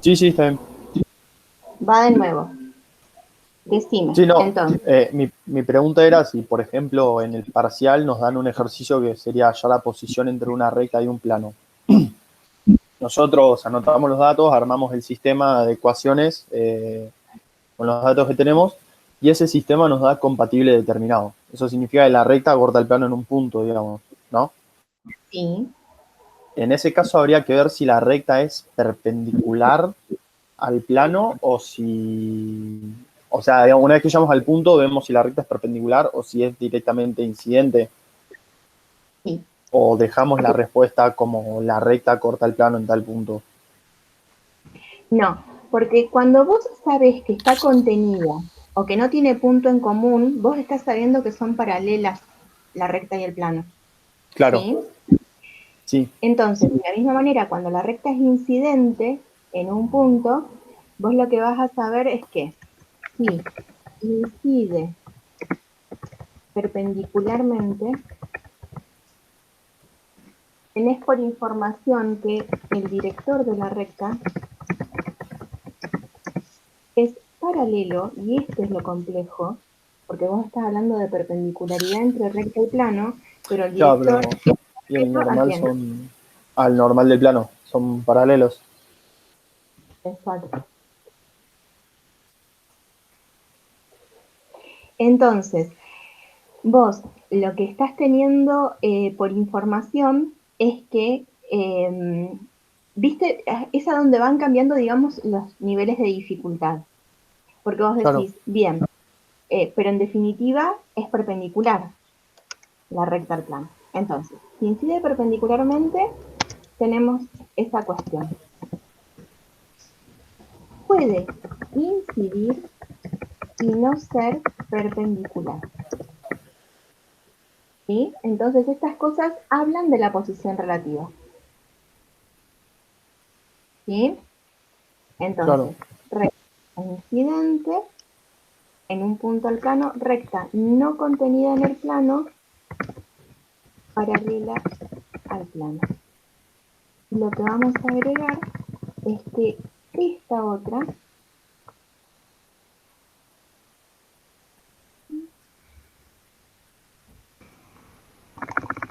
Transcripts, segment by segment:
Sí, sí, está bien. Va de nuevo. Decime, Sí, no, entonces. mi pregunta era si, por ejemplo, en el parcial nos dan un ejercicio que sería hallar la posición entre una recta y un plano. Nosotros anotamos los datos, armamos el sistema de ecuaciones con los datos que tenemos y ese sistema nos da compatible determinado. Eso significa que la recta corta el plano en un punto, digamos, ¿no? Sí. En ese caso habría que ver si la recta es perpendicular al plano o si, o sea, digamos, una vez que llegamos al punto vemos si la recta es perpendicular o si es directamente incidente Sí. o dejamos la respuesta como la recta corta el plano en tal punto. No, porque cuando vos sabés que está contenida o que no tiene punto en común, vos estás sabiendo que son paralelas la recta y el plano. Claro, ¿Sí? sí, Entonces, de la misma manera, cuando la recta es incidente en un punto, vos lo que vas a saber es que si incide perpendicularmente, tenés por información que el director de la recta es paralelo, y esto es lo complejo, porque vos estás hablando de perpendicularidad entre recta y plano, pero el claro, director pero es y el paralelo a normal quién. son al normal del plano, son paralelos. Exacto. Entonces, vos lo que estás teniendo por información es que, viste, es a donde van cambiando, digamos, los niveles de dificultad. Porque vos Claro, decís, bien, pero en definitiva es perpendicular la recta al plano. Entonces, si incide perpendicularmente, tenemos esa cuestión. Puede incidir y no ser perpendicular. ¿Sí? Entonces, estas cosas hablan de la posición relativa. ¿Sí? claro. Entonces, recta incidente en un punto al plano, recta no contenida en el plano, paralela al plano. Y lo que vamos a agregar es que esta otra,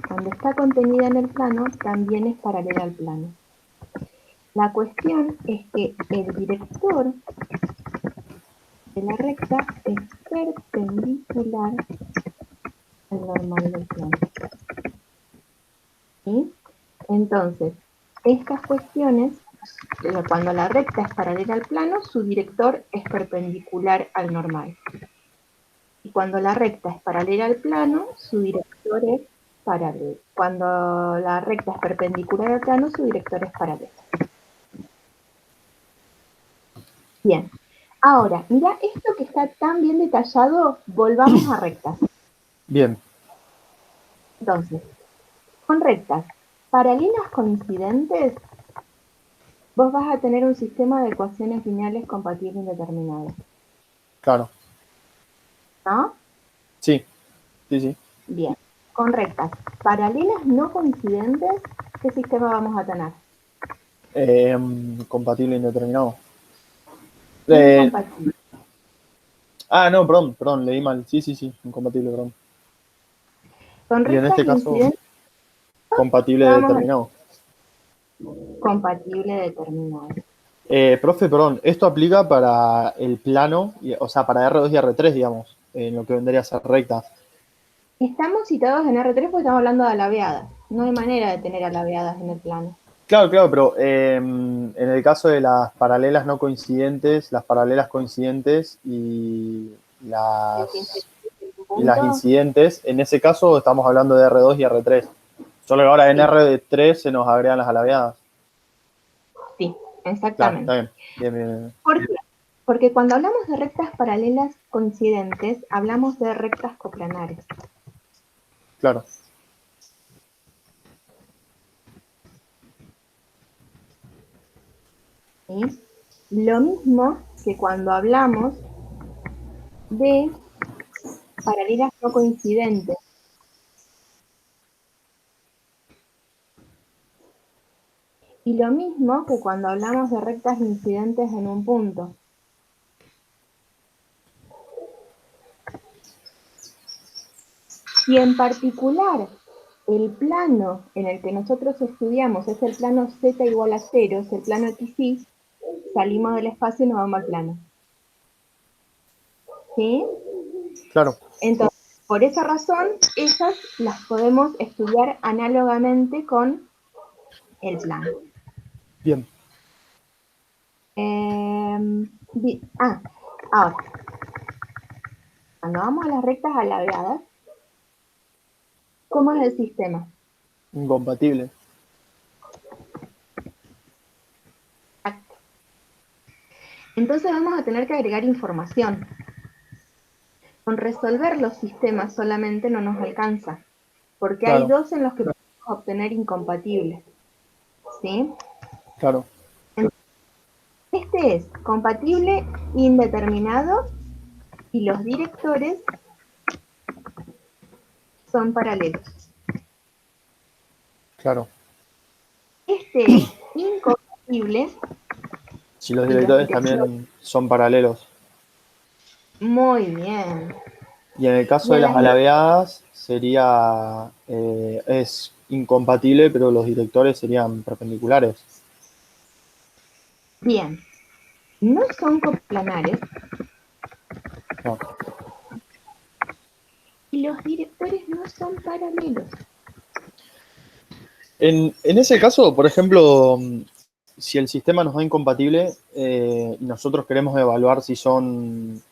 cuando está contenida en el plano, también es paralela al plano. La cuestión es que el director de la recta es perpendicular al normal del plano. ¿Sí? Entonces, estas cuestiones, cuando la recta es paralela al plano, su director es perpendicular al normal. Y cuando la recta es paralela al plano, su director es paralelo. Cuando la recta es perpendicular al plano, su director es paralelo. Bien. Ahora, mira esto que está tan bien detallado, volvamos a rectas. Bien, Entonces, con rectas paralelas coincidentes, vos vas a tener un sistema de ecuaciones lineales compatibles indeterminadas, claro. ¿no? Sí, sí, sí. Bien. Con rectas paralelas no coincidentes, ¿qué sistema vamos a tener? Compatible indeterminado. Eh, Incompatible. no, perdón, leí mal. Sí, sí, sí, incompatible, perdón. Con Y en rectas este caso, incidentes, compatible ¿qué vamos a tener? determinado. Compatible determinado. Profe, perdón, esto aplica para el plano, o sea, para R2 y R3, digamos, en lo que vendría a ser rectas. Estamos citados en R3 porque estamos hablando de alabeadas. No hay manera de tener alabeadas en el plano. Claro, claro, pero en el caso de las paralelas no coincidentes, las paralelas coincidentes y las Punto. incidentes, en ese caso estamos hablando de R2 y R3. Solo que ahora en Sí, R3 se nos agregan las alabeadas. sí, Claro, está exactamente. bien. Bien, bien, bien. ¿Por qué? Porque cuando hablamos de rectas paralelas coincidentes, hablamos de rectas coplanares. Claro, ¿Sí? Lo mismo que cuando hablamos de paralelas no coincidentes. Y lo mismo que cuando hablamos de rectas incidentes en un punto. Si en particular el plano en el que nosotros estudiamos es el plano z igual a 0, es el plano XY, salimos del espacio y nos vamos al plano. ¿Sí? Claro, Entonces, por esa razón, esas las podemos estudiar análogamente con el plano. bien. Ahora, cuando vamos a las rectas alargadas, ¿cómo es el sistema? Incompatible. Entonces vamos a tener que agregar información. Con resolver los sistemas solamente no nos alcanza, porque hay Claro, dos en los que podemos obtener incompatibles. ¿Sí? claro, Este es compatible indeterminado y los directores son paralelos. claro. Este es incompatible Si los y los directores directores. también son paralelos. Muy bien. Y en el Y caso de en las las alabeadas sería, es incompatible, pero los directores serían perpendiculares. bien, no son coplanares No. y los directores no son paralelos. En ese caso, por ejemplo, si el sistema nos da incompatible y nosotros queremos evaluar si son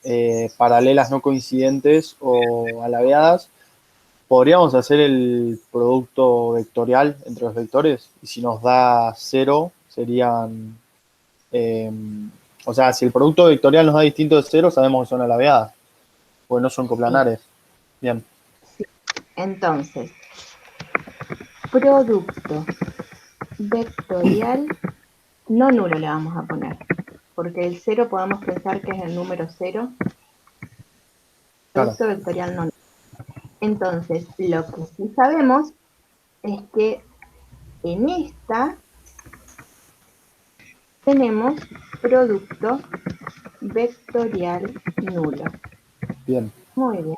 paralelas no coincidentes o alabeadas, podríamos hacer el producto vectorial entre los vectores y si nos da cero, serían... eh, o sea, si el producto vectorial nos da distinto de cero, sabemos que son alabeadas, porque no son Sí, coplanares. Bien, sí. Entonces, producto vectorial no nulo le vamos a poner, porque el cero podemos pensar que es el número cero. claro. Producto vectorial no nulo. Entonces, lo que sí sabemos es que en esta tenemos producto vectorial nulo. Bien. Muy bien.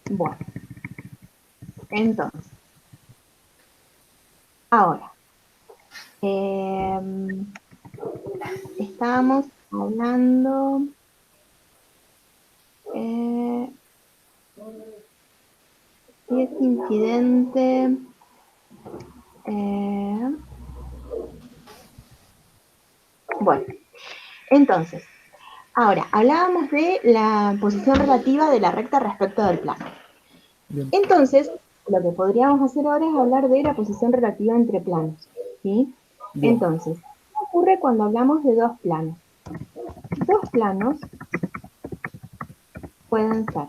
Bueno, entonces, ahora, estábamos hablando si es incidente. Bueno, entonces, ahora, hablábamos de la posición relativa de la recta respecto del plano. Bien. Entonces, lo que podríamos hacer ahora es hablar de la posición relativa entre planos, ¿sí? Bien. Entonces, ¿qué ocurre cuando hablamos de dos planos? Dos planos pueden ser,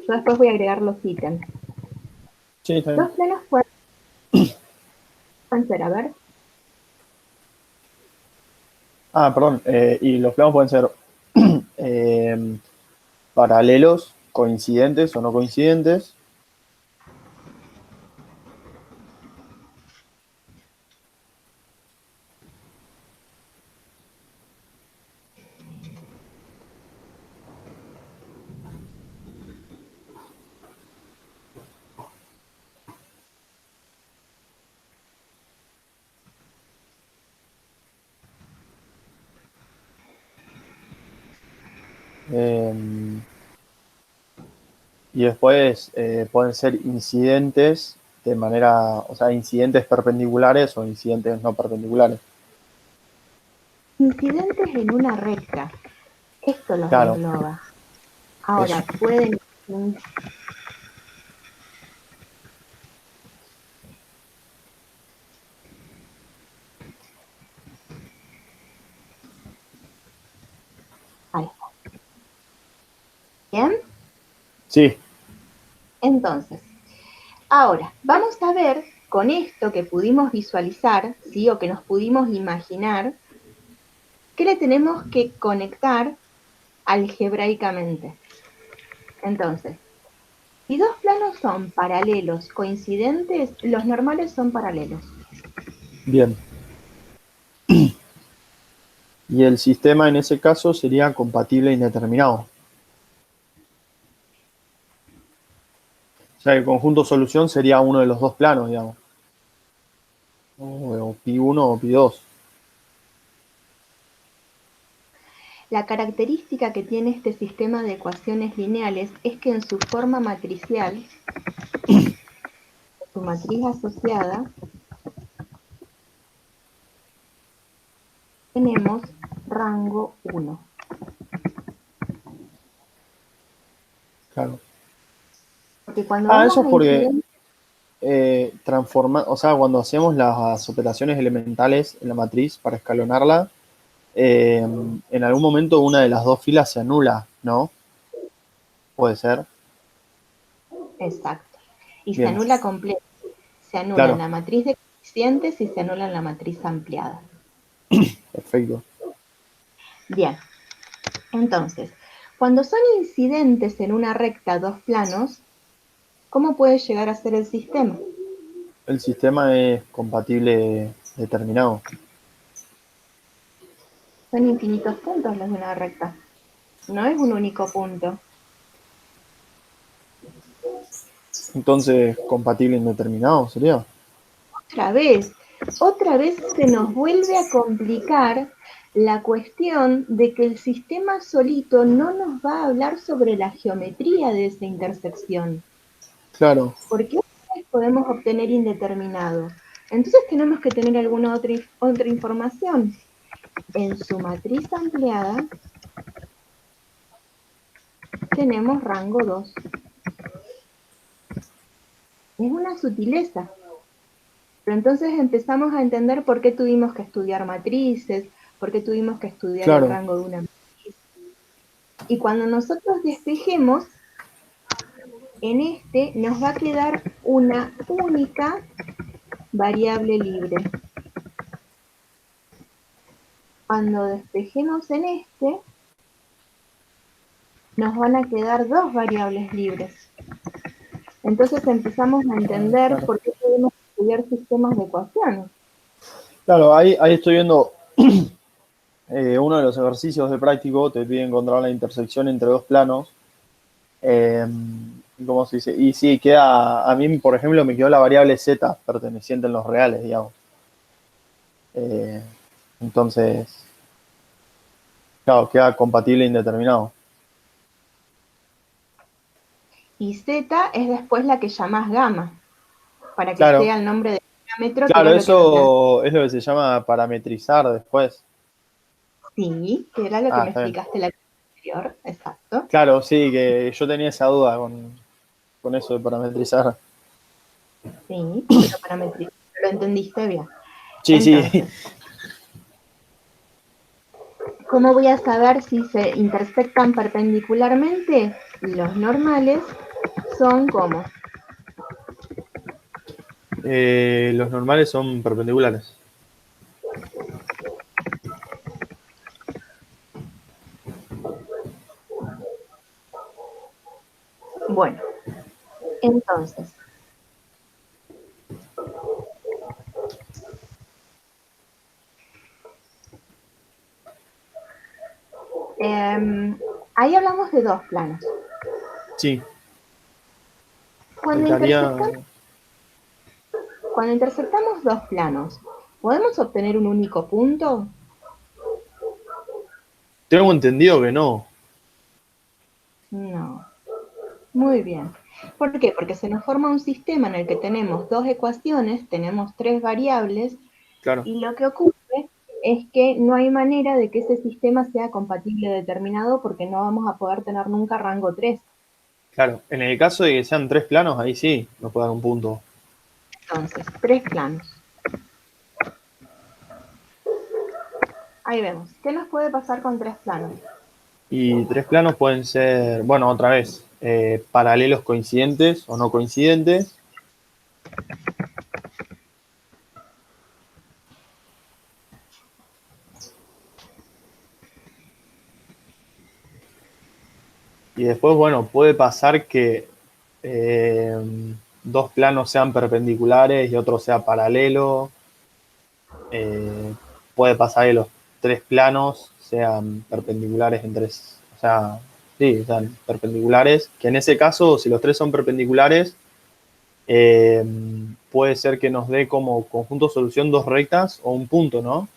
yo después voy a agregar los ítems. Sí, está bien. Dos planos pueden ser, a ver, Ah, perdón. Y los planos pueden ser eh, paralelos, coincidentes o no coincidentes. eh, y después pueden ser incidentes de manera, o sea, incidentes perpendiculares o incidentes no perpendiculares. incidentes en una recta. Esto los Claro, engloba. eso. Ahora, pueden... Ahí está. ¿Bien? Sí, Entonces, ahora, vamos a ver con esto que pudimos visualizar, ¿sí? O que nos pudimos imaginar, ¿qué le tenemos que conectar algebraicamente? Entonces, Si dos planos son paralelos, coincidentes, los normales son paralelos. Bien. Y el sistema en ese caso sería compatible e indeterminado. O sea, el conjunto solución sería uno de los dos planos, digamos. O pi1 o pi2. La característica que tiene este sistema de ecuaciones lineales es que en su forma matricial, su matriz asociada, tenemos rango 1. Claro. Porque cuando Ah, eso vamos es a porque incidencia, o sea, cuando hacemos las operaciones elementales en la matriz para escalonarla, en algún momento una de las dos filas se anula, ¿no? Puede ser. exacto, y se Bien, anula completo. Se anula en claro, la matriz de coeficientes y se anula en la matriz ampliada. perfecto. Bien, entonces, cuando son incidentes en una recta dos planos, ¿cómo puede llegar a ser el sistema? El sistema es compatible determinado. Son infinitos puntos los de una recta. No es un único punto. Entonces, compatible indeterminado sería. Otra vez se nos vuelve a complicar la cuestión de que el sistema solito no nos va a hablar sobre la geometría de esa intersección. Claro, Porque otra vez podemos obtener indeterminado. Entonces tenemos que tener alguna otra información. En su matriz ampliada tenemos rango 2. Es una sutileza. Pero entonces empezamos a entender por qué tuvimos que estudiar matrices, por qué tuvimos que estudiar el claro. rango de una matriz. Y cuando nosotros despejemos, en este nos va a quedar una única variable libre. Cuando despejemos en este, nos van a quedar dos variables libres. Entonces empezamos a Ah, entender claro. por qué podemos estudiar sistemas de ecuaciones. Claro, ahí estoy viendo uno de los ejercicios de práctico, te pide encontrar la intersección entre dos planos. Eh, ¿Cómo se dice? Y sí, queda, a mí, por ejemplo, me quedó la variable z perteneciente en los reales, digamos. Eh, entonces, claro, queda compatible e indeterminado. Y z es después la que llamás gamma, para que Claro, sea el nombre del parámetro, que claro, era lo que me planteé. eso es lo que se llama parametrizar después. Sí, que era lo que Ah, me está bien. explicaste la clase anterior, exacto. Claro, sí, que yo tenía esa duda con eso de parametrizar. Sí, pero parametrizar, lo entendiste bien. Sí, sí. Entonces, ¿cómo voy a saber si se intersectan perpendicularmente? Los normales son como. Los normales son perpendiculares. Bueno, entonces, ahí hablamos de dos planos. Sí, Cuando faltaría. intersectamos, cuando intersectamos dos planos, ¿podemos obtener un único punto? Tengo entendido que no. No. Muy bien. ¿Por qué? Porque se nos forma un sistema en el que tenemos dos ecuaciones, tenemos tres variables, Claro, y lo que ocurre es que no hay manera de que ese sistema sea compatible determinado porque no vamos a poder tener nunca rango 3. claro. En el caso de que sean tres planos, ahí sí nos puede dar un punto. Entonces, tres planos. Ahí vemos. ¿Qué nos puede pasar con tres planos? Y tres planos pueden ser, bueno, otra vez, paralelos coincidentes o no coincidentes. Y después, bueno, puede pasar que, dos planos sean perpendiculares y otro sea paralelo. Puede pasar que los tres planos sean perpendiculares en tres, o sea, sí, sean perpendiculares, que en ese caso, si los tres son perpendiculares, eh, puede ser que nos dé como conjunto solución dos rectas o un punto, ¿no?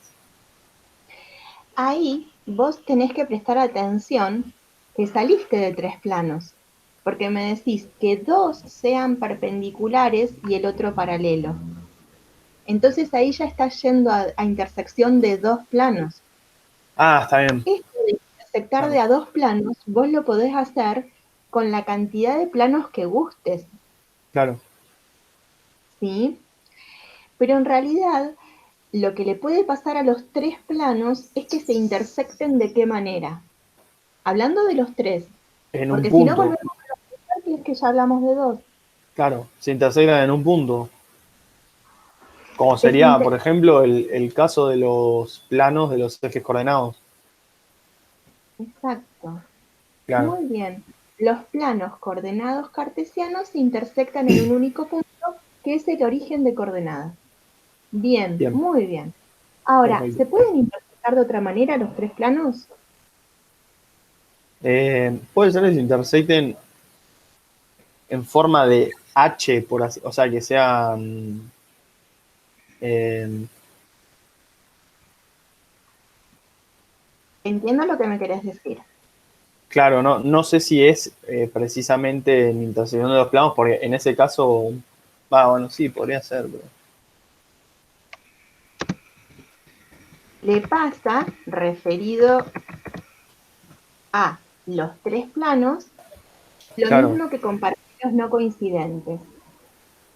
Ahí vos tenés que prestar atención que saliste de tres planos, porque me decís que dos sean perpendiculares y el otro paralelo. Entonces ahí ya estás yendo a intersección de dos planos. Ah, está bien. Esto de intersectar Claro, de a dos planos, vos lo podés hacer con la cantidad de planos que gustes, claro. ¿sí? Pero en realidad, lo que le puede pasar a los tres planos es que se intersecten de qué manera. Hablando de los tres, En un porque si no punto, volvemos a que es que ya hablamos de dos. claro, se intersectan en un punto. Como Se sería, por ejemplo, el caso de los planos de los ejes coordenados. Exacto. Claro, Muy bien. Los planos coordenados cartesianos se intersectan en un único punto, que es el origen de coordenadas. Bien, bien, muy bien. Ahora, perfecto. ¿se pueden intersectar de otra manera los tres planos? Puede ser que se intersecten en forma de H, por así, o sea, que sean, eh, Entiendo lo que me querés decir. claro, no sé si es precisamente en intersección de los planos, porque en ese caso, bueno, sí, podría ser, pero Le pasa referido a los tres planos lo claro, mismo que con paralelos no coincidentes.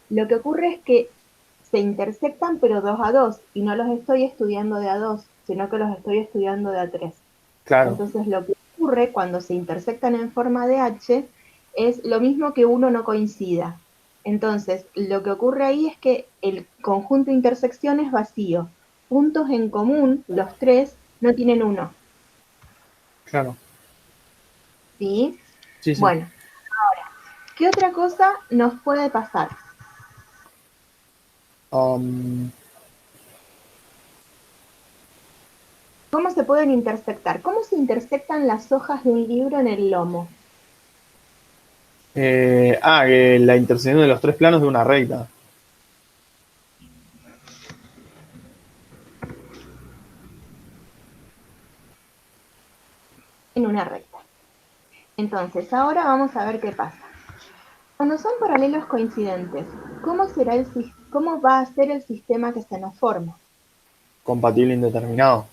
Lo que ocurre es que se intersectan pero dos a dos y no los estoy estudiando de a dos, sino que los estoy estudiando de a tres. claro, Entonces lo que ocurre cuando se intersectan en forma de H es lo mismo que uno no coincida. Entonces lo que ocurre ahí es que el conjunto de intersección es vacío. Puntos en común, los tres, no tienen uno. claro, ¿Sí? sí, sí. Bueno, ¿qué otra cosa nos puede pasar? Um, ¿Cómo se pueden intersectar? ¿Cómo se intersectan las hojas de un libro en el lomo? que la intersección de los tres planos de una recta. En una recta. Entonces, ahora vamos a ver qué pasa. Cuando son paralelos coincidentes, ¿cómo va a ser el sistema que se nos forma? Compatible indeterminado.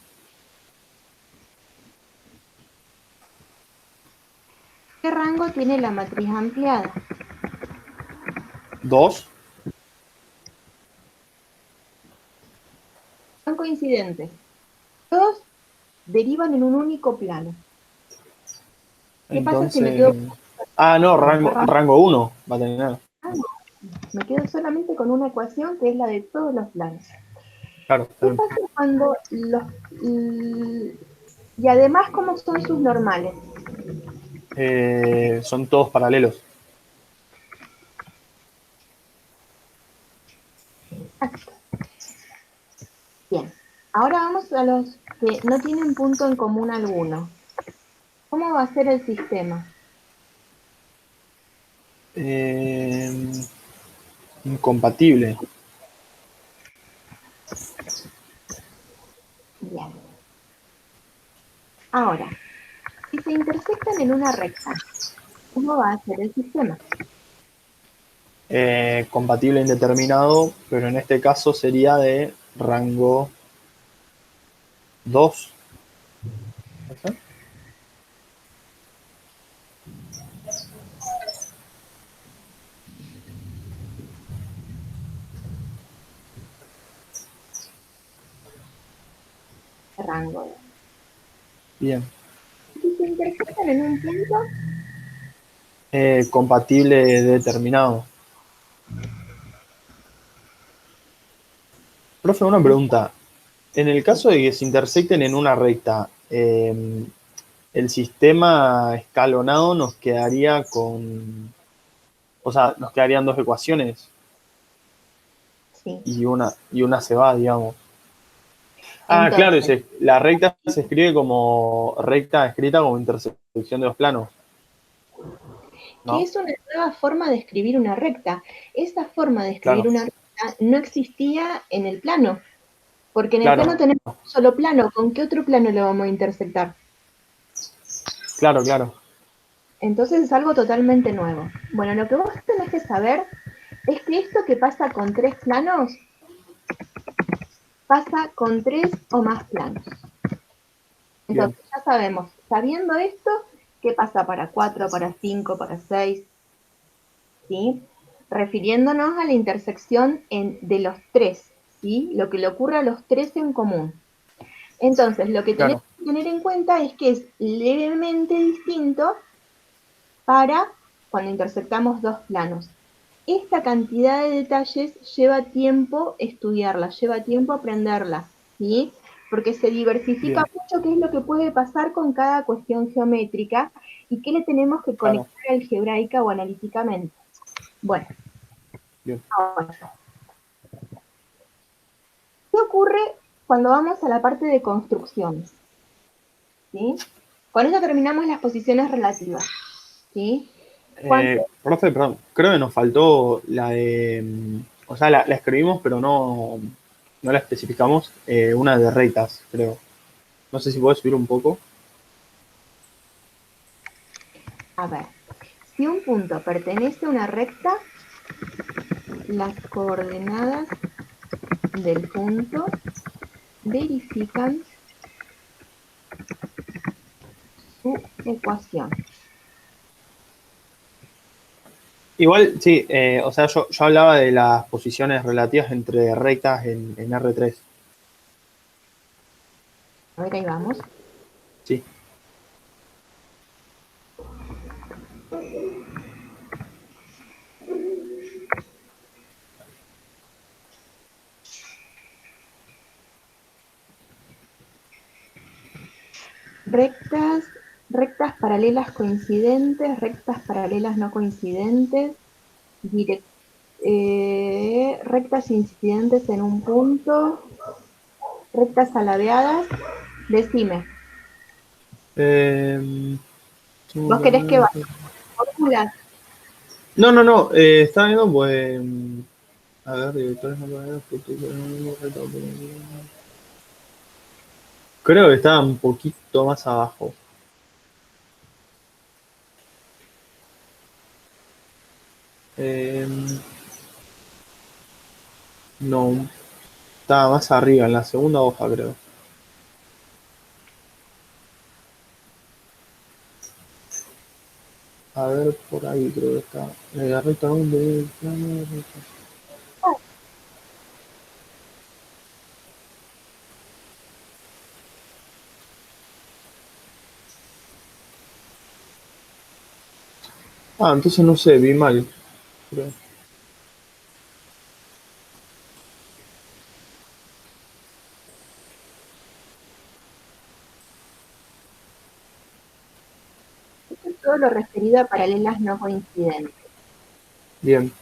¿Qué rango tiene la matriz ampliada? Dos, Son coincidentes. Todos derivan en un único plano. ¿Qué pasa si me entonces. quedo Ah, no, con qué rango? rango uno va a tener. Ah, no, me quedo solamente con una ecuación que es la de todos los planos. Claro, está ¿Qué bien. pasa cuando los... y además, ¿cómo son sus normales? Son todos paralelos. Bien, ahora vamos a los que no tienen punto en común alguno. ¿Cómo va a ser el sistema? Eh, Incompatible. Bien. Ahora, si se intersectan en una recta, ¿cómo va a ser el sistema? Compatible indeterminado, pero en este caso sería de rango 2. Rango. Bien. Si se intersectan en un punto, Compatible determinado. Profe, una pregunta. En el caso de que se intersecten en una recta, el sistema escalonado nos quedaría con O sea, nos quedarían dos ecuaciones Sí. y una se va, digamos. Ah, claro, Entonces, la recta se escribe como recta escrita como intersección de dos planos, ¿qué ¿no? es una nueva forma de escribir una recta? Esa forma de escribir Claro, una recta no existía en el plano, porque en el plano claro, tenemos un solo plano. ¿Con qué otro plano lo vamos a intersectar? claro, claro. Entonces es algo totalmente nuevo. Bueno, lo que vos tenés que saber es que esto que pasa con tres planos, pasa con tres o más planos. Bien, Entonces ya sabemos, sabiendo esto, qué pasa para 4, para 5, para 6, ¿sí? Refiriéndonos a la intersección de los tres, ¿sí? Lo que le ocurre a los tres en común. Entonces, lo que tenemos claro, que tener en cuenta es que es levemente distinto para cuando intersectamos dos planos. Esta cantidad de detalles lleva tiempo estudiarla, lleva tiempo aprenderla, ¿sí? Porque se diversifica bien, mucho qué es lo que puede pasar con cada cuestión geométrica y qué le tenemos que claro, conectar algebraica o analíticamente. Bueno, bien. ahora, ¿qué ocurre cuando vamos a la parte de construcciones? ¿Sí? Con eso terminamos las posiciones relativas, ¿sí? Cuando Profe, perdón, creo que nos faltó la de. O sea, la escribimos, pero no la especificamos. Una de rectas, creo. No sé si puedes subir un poco. A ver, si un punto pertenece a una recta, las coordenadas del punto verifican su ecuación. Igual, sí, o sea, yo hablaba de las posiciones relativas entre rectas en R3. A ver, ahí vamos. Sí. Rectas, rectas paralelas coincidentes, rectas paralelas no coincidentes, rectas incidentes en un punto, rectas alabeadas. Decime, Eh, ¿vos querés que vaya fórmulas? no, no, no. Estaba viendo, pues. A ver, directores no poner creo que estaba un poquito más abajo. Eh, no, estaba más arriba, en la segunda hoja, creo. A ver, por ahí creo que está. Recta de plano, recta. Ah, entonces no sé, vi mal. Creo. Esto es todo lo referido a paralelas no coincidentes. Bien.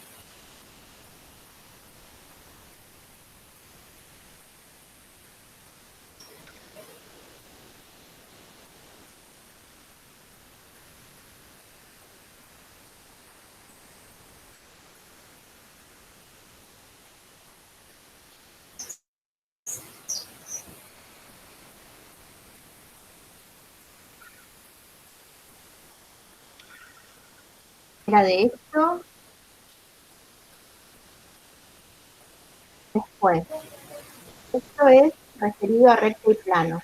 Era de esto, después. Esto es referido a recto y plano.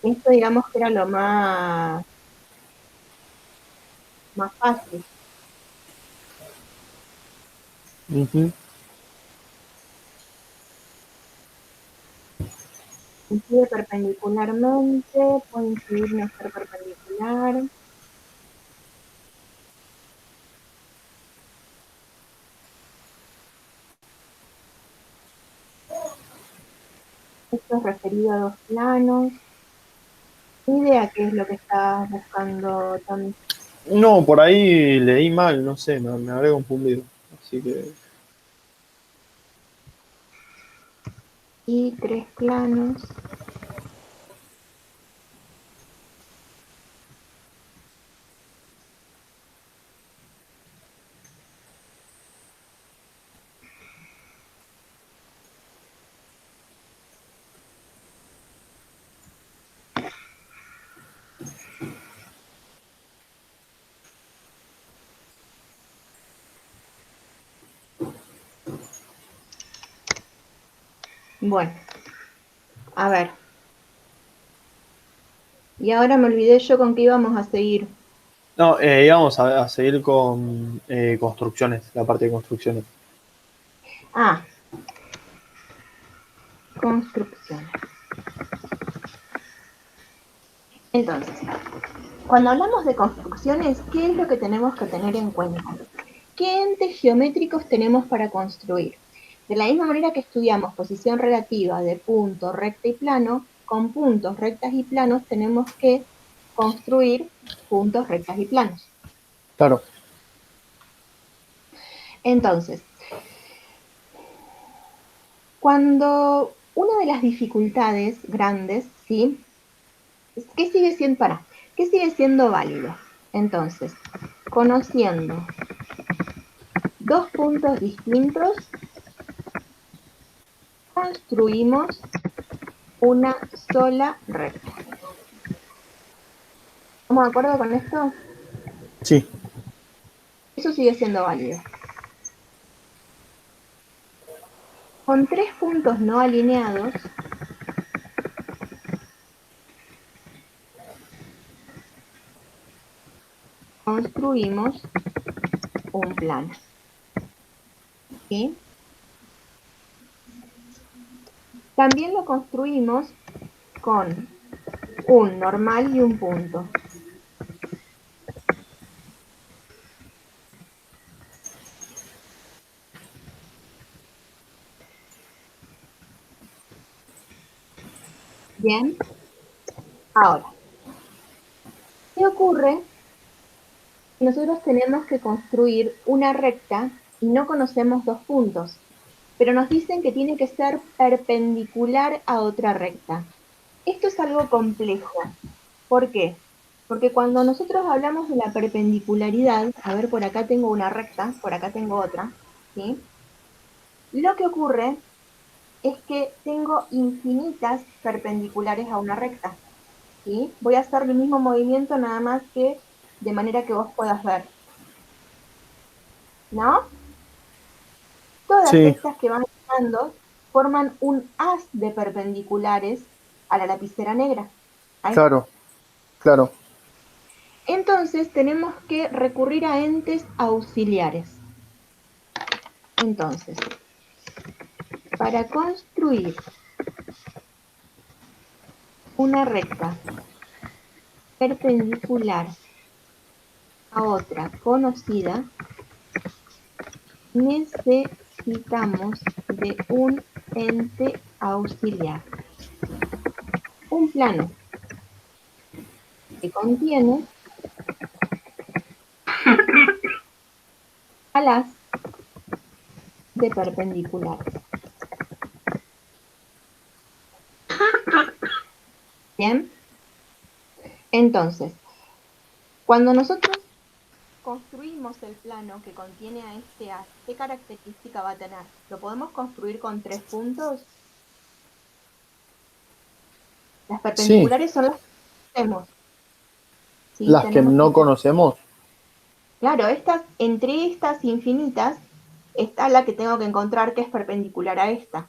Esto digamos que era lo más fácil. Ujú. Incide perpendicularmente, puede incidir no ser perpendicular. Esto es referido a dos planos. Ni idea qué es lo que está buscando Tommy. No, por ahí leí mal, no sé, me habré confundido. Así que. Y tres planos. Bueno, a ver. Y ahora me olvidé yo con qué íbamos a seguir. No, íbamos a seguir con construcciones, la parte de construcciones. Ah, construcciones. Entonces, cuando hablamos de construcciones, ¿qué es lo que tenemos que tener en cuenta? ¿Qué entes geométricos tenemos para construir? De la misma manera que estudiamos posición relativa de punto, recta y plano, con puntos, rectas y planos tenemos que construir puntos, rectas y planos. Claro. Entonces, cuando una de las dificultades grandes, ¿sí? ¿Qué sigue siendo, qué sigue siendo válido? Entonces, conociendo dos puntos distintos, construimos una sola recta. ¿Estamos de acuerdo con esto? Sí. Eso sigue siendo válido. Con tres puntos no alineados, construimos un plano. ¿Sí? También lo construimos con un normal y un punto. Bien, ahora, ¿qué ocurre? Nosotros tenemos que construir una recta y no conocemos dos puntos, pero nos dicen que tiene que ser perpendicular a otra recta. Esto es algo complejo. ¿Por qué? Porque cuando nosotros hablamos de la perpendicularidad, a ver, por acá tengo una recta, por acá tengo otra, ¿sí? Lo que ocurre es que tengo infinitas perpendiculares a una recta, ¿sí? Voy a hacer el mismo movimiento nada más que de manera que vos puedas ver, ¿no? Todas Sí, estas que van dando forman un haz de perpendiculares a la lapicera negra. Ahí. claro, claro. Entonces tenemos que recurrir a entes auxiliares. Entonces, para construir una recta perpendicular a otra conocida, necesitamos de un ente auxiliar. Un plano que contiene alas de perpendiculares. Bien, entonces, cuando nosotros construimos el plano que contiene a este haz, ¿qué característica va a tener? ¿Lo podemos construir con tres puntos? Las Sí, perpendiculares son las que tenemos. ¿Sí? las que Tenemos que no tener. conocemos. Claro, entre estas infinitas está la que tengo que encontrar que es perpendicular a esta.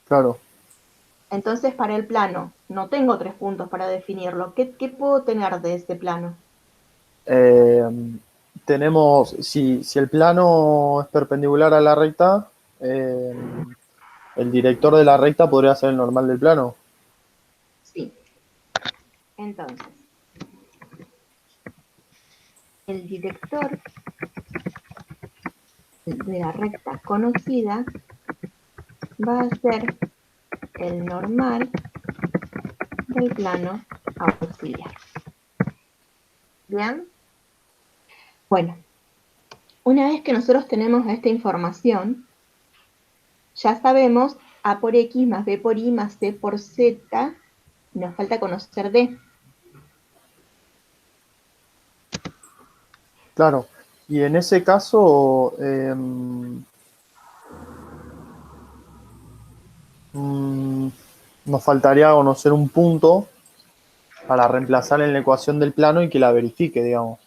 Claro. Entonces, para el plano, no tengo tres puntos para definirlo. ¿Qué puedo tener de ese plano? Eh, tenemos, si el plano es perpendicular a la recta, eh, el director de la recta podría ser el normal del plano. Sí. Entonces, el director de la recta conocida va a ser el normal del plano auxiliar. ¿Bien? Bueno, una vez que nosotros tenemos esta información, ya sabemos A por X más B por Y más C por Z, nos falta conocer D. Claro, y en ese caso, nos faltaría conocer un punto para reemplazar en la ecuación del plano y que la verifique, digamos.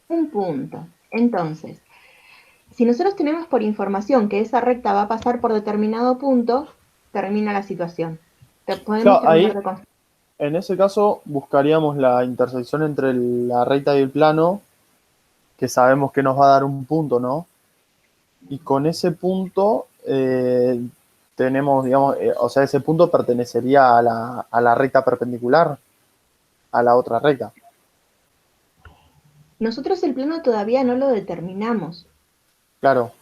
Un punto. Entonces, si nosotros tenemos por información que esa recta va a pasar por determinado punto, termina la situación. Podemos Claro, terminar ahí, de construir. en ese caso, buscaríamos la intersección entre la recta y el plano, que sabemos que nos va a dar un punto, ¿no? Y con ese punto tenemos, digamos, o sea, ese punto pertenecería a la recta perpendicular, a la otra recta. Nosotros el plano todavía no lo determinamos, Claro.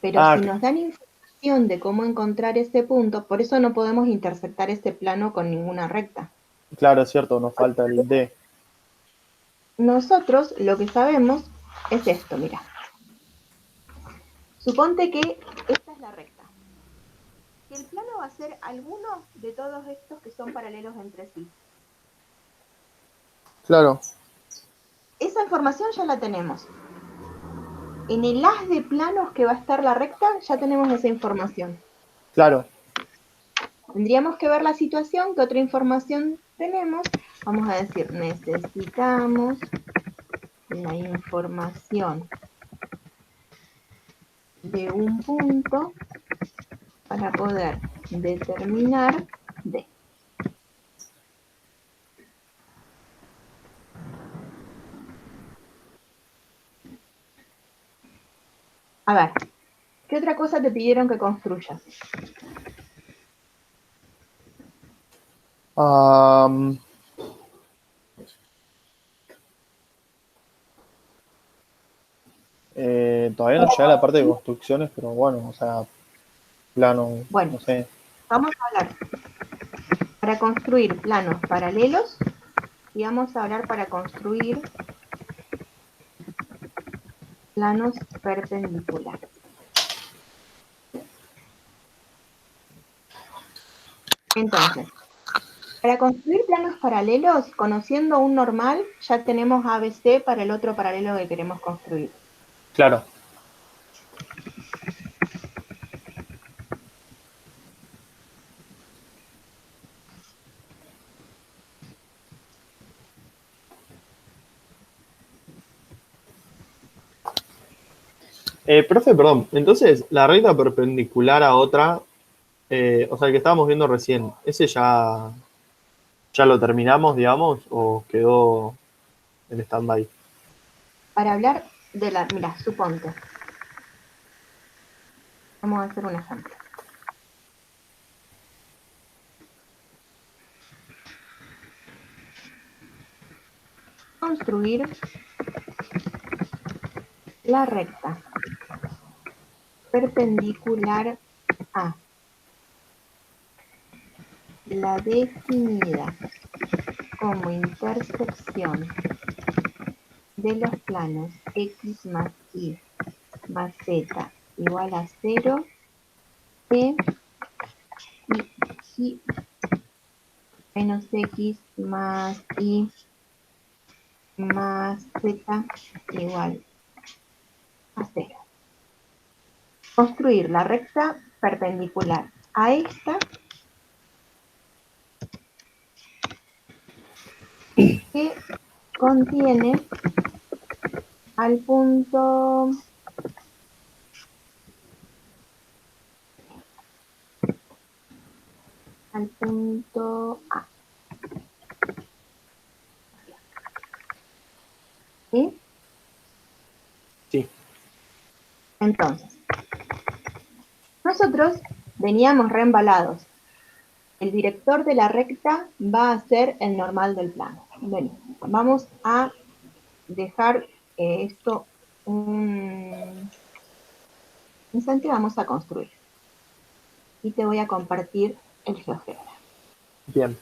pero Ah, si nos dan información de cómo encontrar ese punto, por eso no podemos intersectar este plano con ninguna recta. claro, es cierto, nos falta el D. Nosotros lo que sabemos es esto, mira. Suponte que esta es la recta. Que el plano va a ser alguno de todos estos que son paralelos entre sí. Claro, Esa información ya la tenemos. En el haz de planos que va a estar la recta, ya tenemos esa información. claro. Tendríamos que ver la situación, qué otra información tenemos. Vamos a decir, necesitamos la información de un punto para poder determinar D. A ver, ¿qué otra cosa te pidieron que construyas? Todavía no llegué a la parte de construcciones, pero bueno, o sea, plano, Bueno, no sé. vamos a hablar para construir planos paralelos y vamos a hablar para construir planos perpendiculares. Entonces, para construir planos paralelos, conociendo un normal, ya tenemos ABC para el otro paralelo que queremos construir. Claro. Profe, perdón, entonces la recta perpendicular a otra, o sea, el que estábamos viendo recién, ¿ese ya lo terminamos, digamos, o quedó en stand-by? Para hablar de la, mira, suponte. Vamos a hacer un ejemplo. Construir la recta perpendicular a la definida como intersección de los planos x más y más z igual a 0, e y menos x más y más z igual a 0. Construir la recta perpendicular a esta que contiene al punto A. ¿Sí? Sí. Entonces, nosotros veníamos reembalados. el director de la recta va a ser el normal del plano. Bueno, vamos a dejar esto un instante, vamos a construir. Y te voy a compartir el GeoGebra. Bien.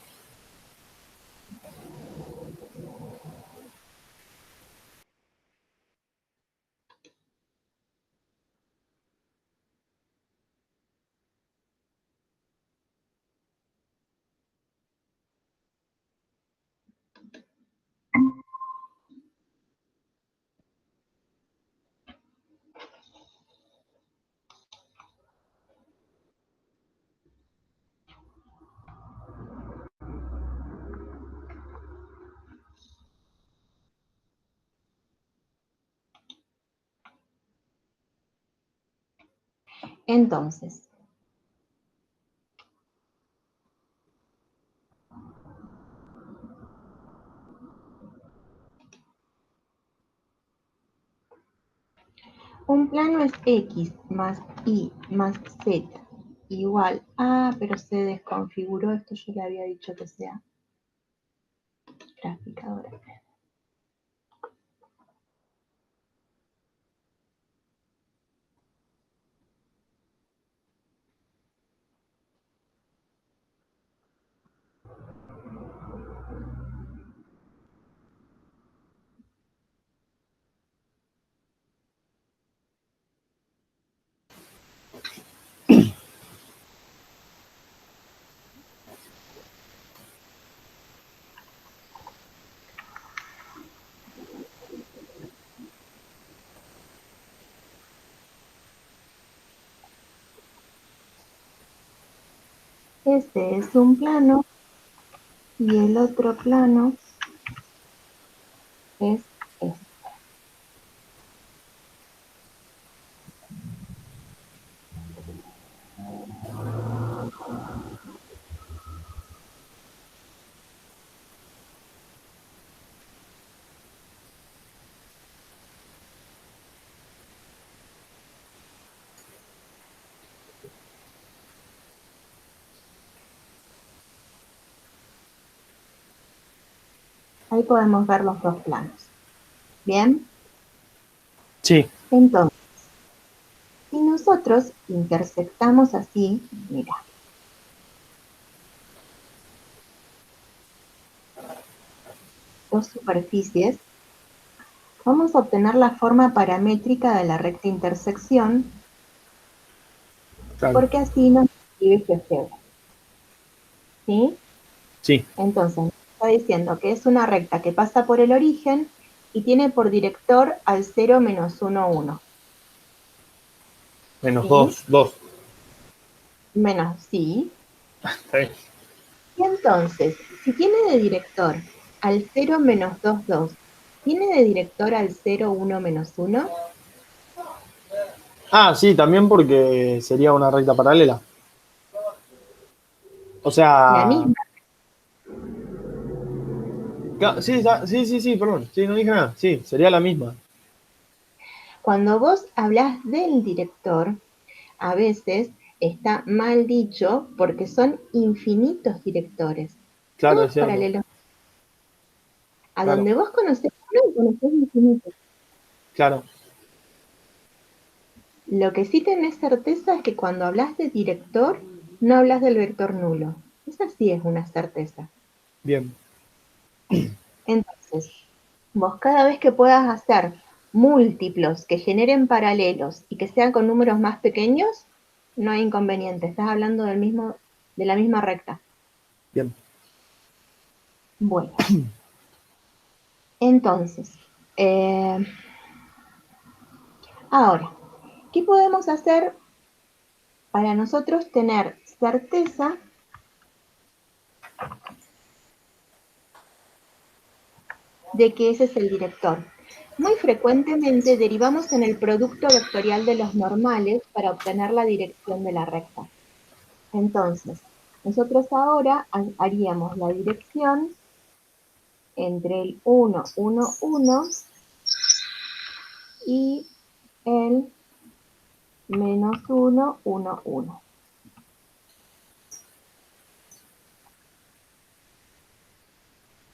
Entonces, un plano es X más Y más Z igual a, pero se desconfiguró, esto yo le había dicho que sea graficadora. Este es un plano y el otro plano es este. Ahí podemos ver los dos planos. ¿Bien? Sí. Entonces, si nosotros intersectamos así, mira, dos superficies, vamos a obtener la forma paramétrica de la recta intersección, Claro. porque así nos escribe GeoGebra. ¿Sí? Sí. Entonces, nos está diciendo que es una recta que pasa por el origen y tiene por director al 0, menos 1, 1. Menos ¿Sí? 2. Menos, sí. Está bien. Y entonces, si tiene de director al 0, menos 2, 2, ¿tiene de director al 0, 1, menos 1? Ah, sí, también porque sería una recta paralela. O La sea, misma. sí, sí, perdón. Sí, no dije nada. Sí, sería la misma. Cuando vos hablás del director, a veces está mal dicho porque son infinitos directores, Claro, es todos cierto. paralelos. A Claro, donde vos conocés uno, conocés infinitos. claro. Lo que sí tenés certeza es que cuando hablas de director, no hablas del vector nulo. Esa sí es una certeza. Bien. Entonces, vos cada vez que puedas hacer múltiplos que generen paralelos y que sean con números más pequeños, no hay inconveniente. Estás hablando de la misma recta. Bien. Bueno, entonces, eh, ahora, ¿qué podemos hacer para nosotros tener certeza de que ese es el director? Muy frecuentemente derivamos en el producto vectorial de los normales para obtener la dirección de la recta. Entonces, nosotros ahora haríamos la dirección entre el 1, 1, 1 y el menos 1, 1, 1.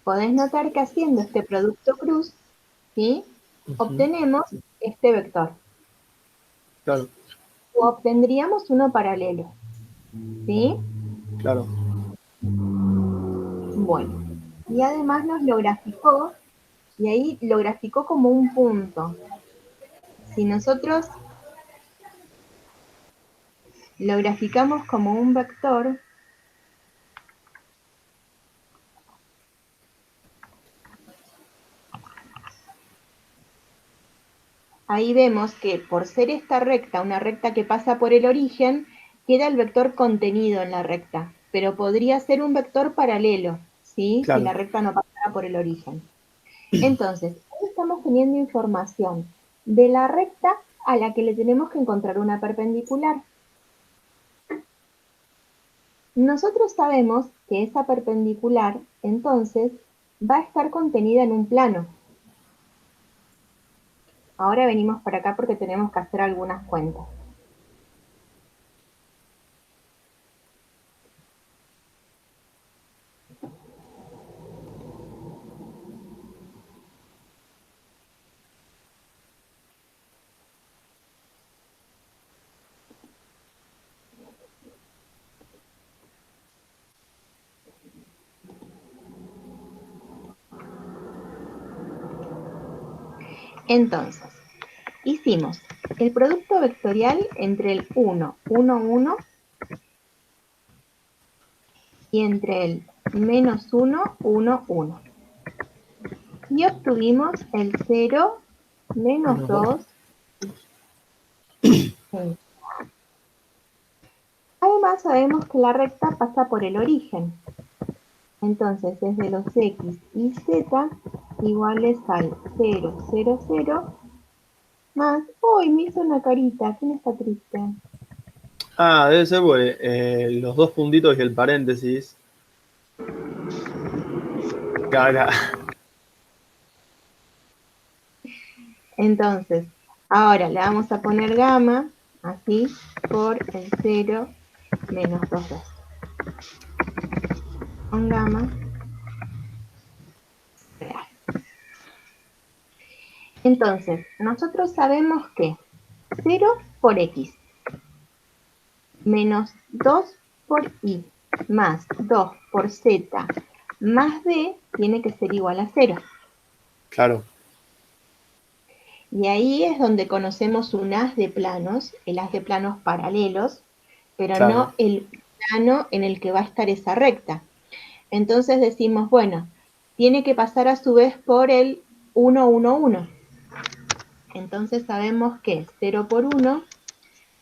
podés notar que haciendo este producto cruz, ¿sí? Obtenemos este vector. Claro. O obtendríamos uno paralelo, ¿sí? Claro. Bueno, y además nos lo graficó, y ahí lo graficó como un punto. Si nosotros lo graficamos como un vector, ahí vemos que por ser esta recta, una recta que pasa por el origen, queda el vector contenido en la recta, pero podría ser un vector paralelo, ¿sí? Si Claro. la recta no pasara por el origen. Entonces, hoy estamos teniendo información de la recta a la que le tenemos que encontrar una perpendicular. Nosotros sabemos que esa perpendicular, entonces, va a estar contenida en un plano. Ahora venimos para acá porque tenemos que hacer algunas cuentas. Entonces, hicimos el producto vectorial entre el 1, 1, 1 y entre el menos 1, 1, 1. Y obtuvimos el 0, menos 2. Además sabemos que la recta pasa por el origen. Entonces, desde los x y z iguales al 0, 0, 0, más... ¡Uy! Me hizo una carita. ¿Quién está triste? Ah, debe ser porque los dos puntitos y el paréntesis. Cara. Entonces, ahora le vamos a poner gamma, así, por el 0, menos 2. Con gamma real. Entonces, nosotros sabemos que 0 por x, menos 2 por y, más 2 por z, más b, tiene que ser igual a 0. Claro. Y ahí es donde conocemos un haz de planos, el haz de planos paralelos, pero Claro. no el plano en el que va a estar esa recta. Entonces decimos, bueno, tiene que pasar a su vez por el 1, 1, 1. Entonces sabemos que 0 por 1,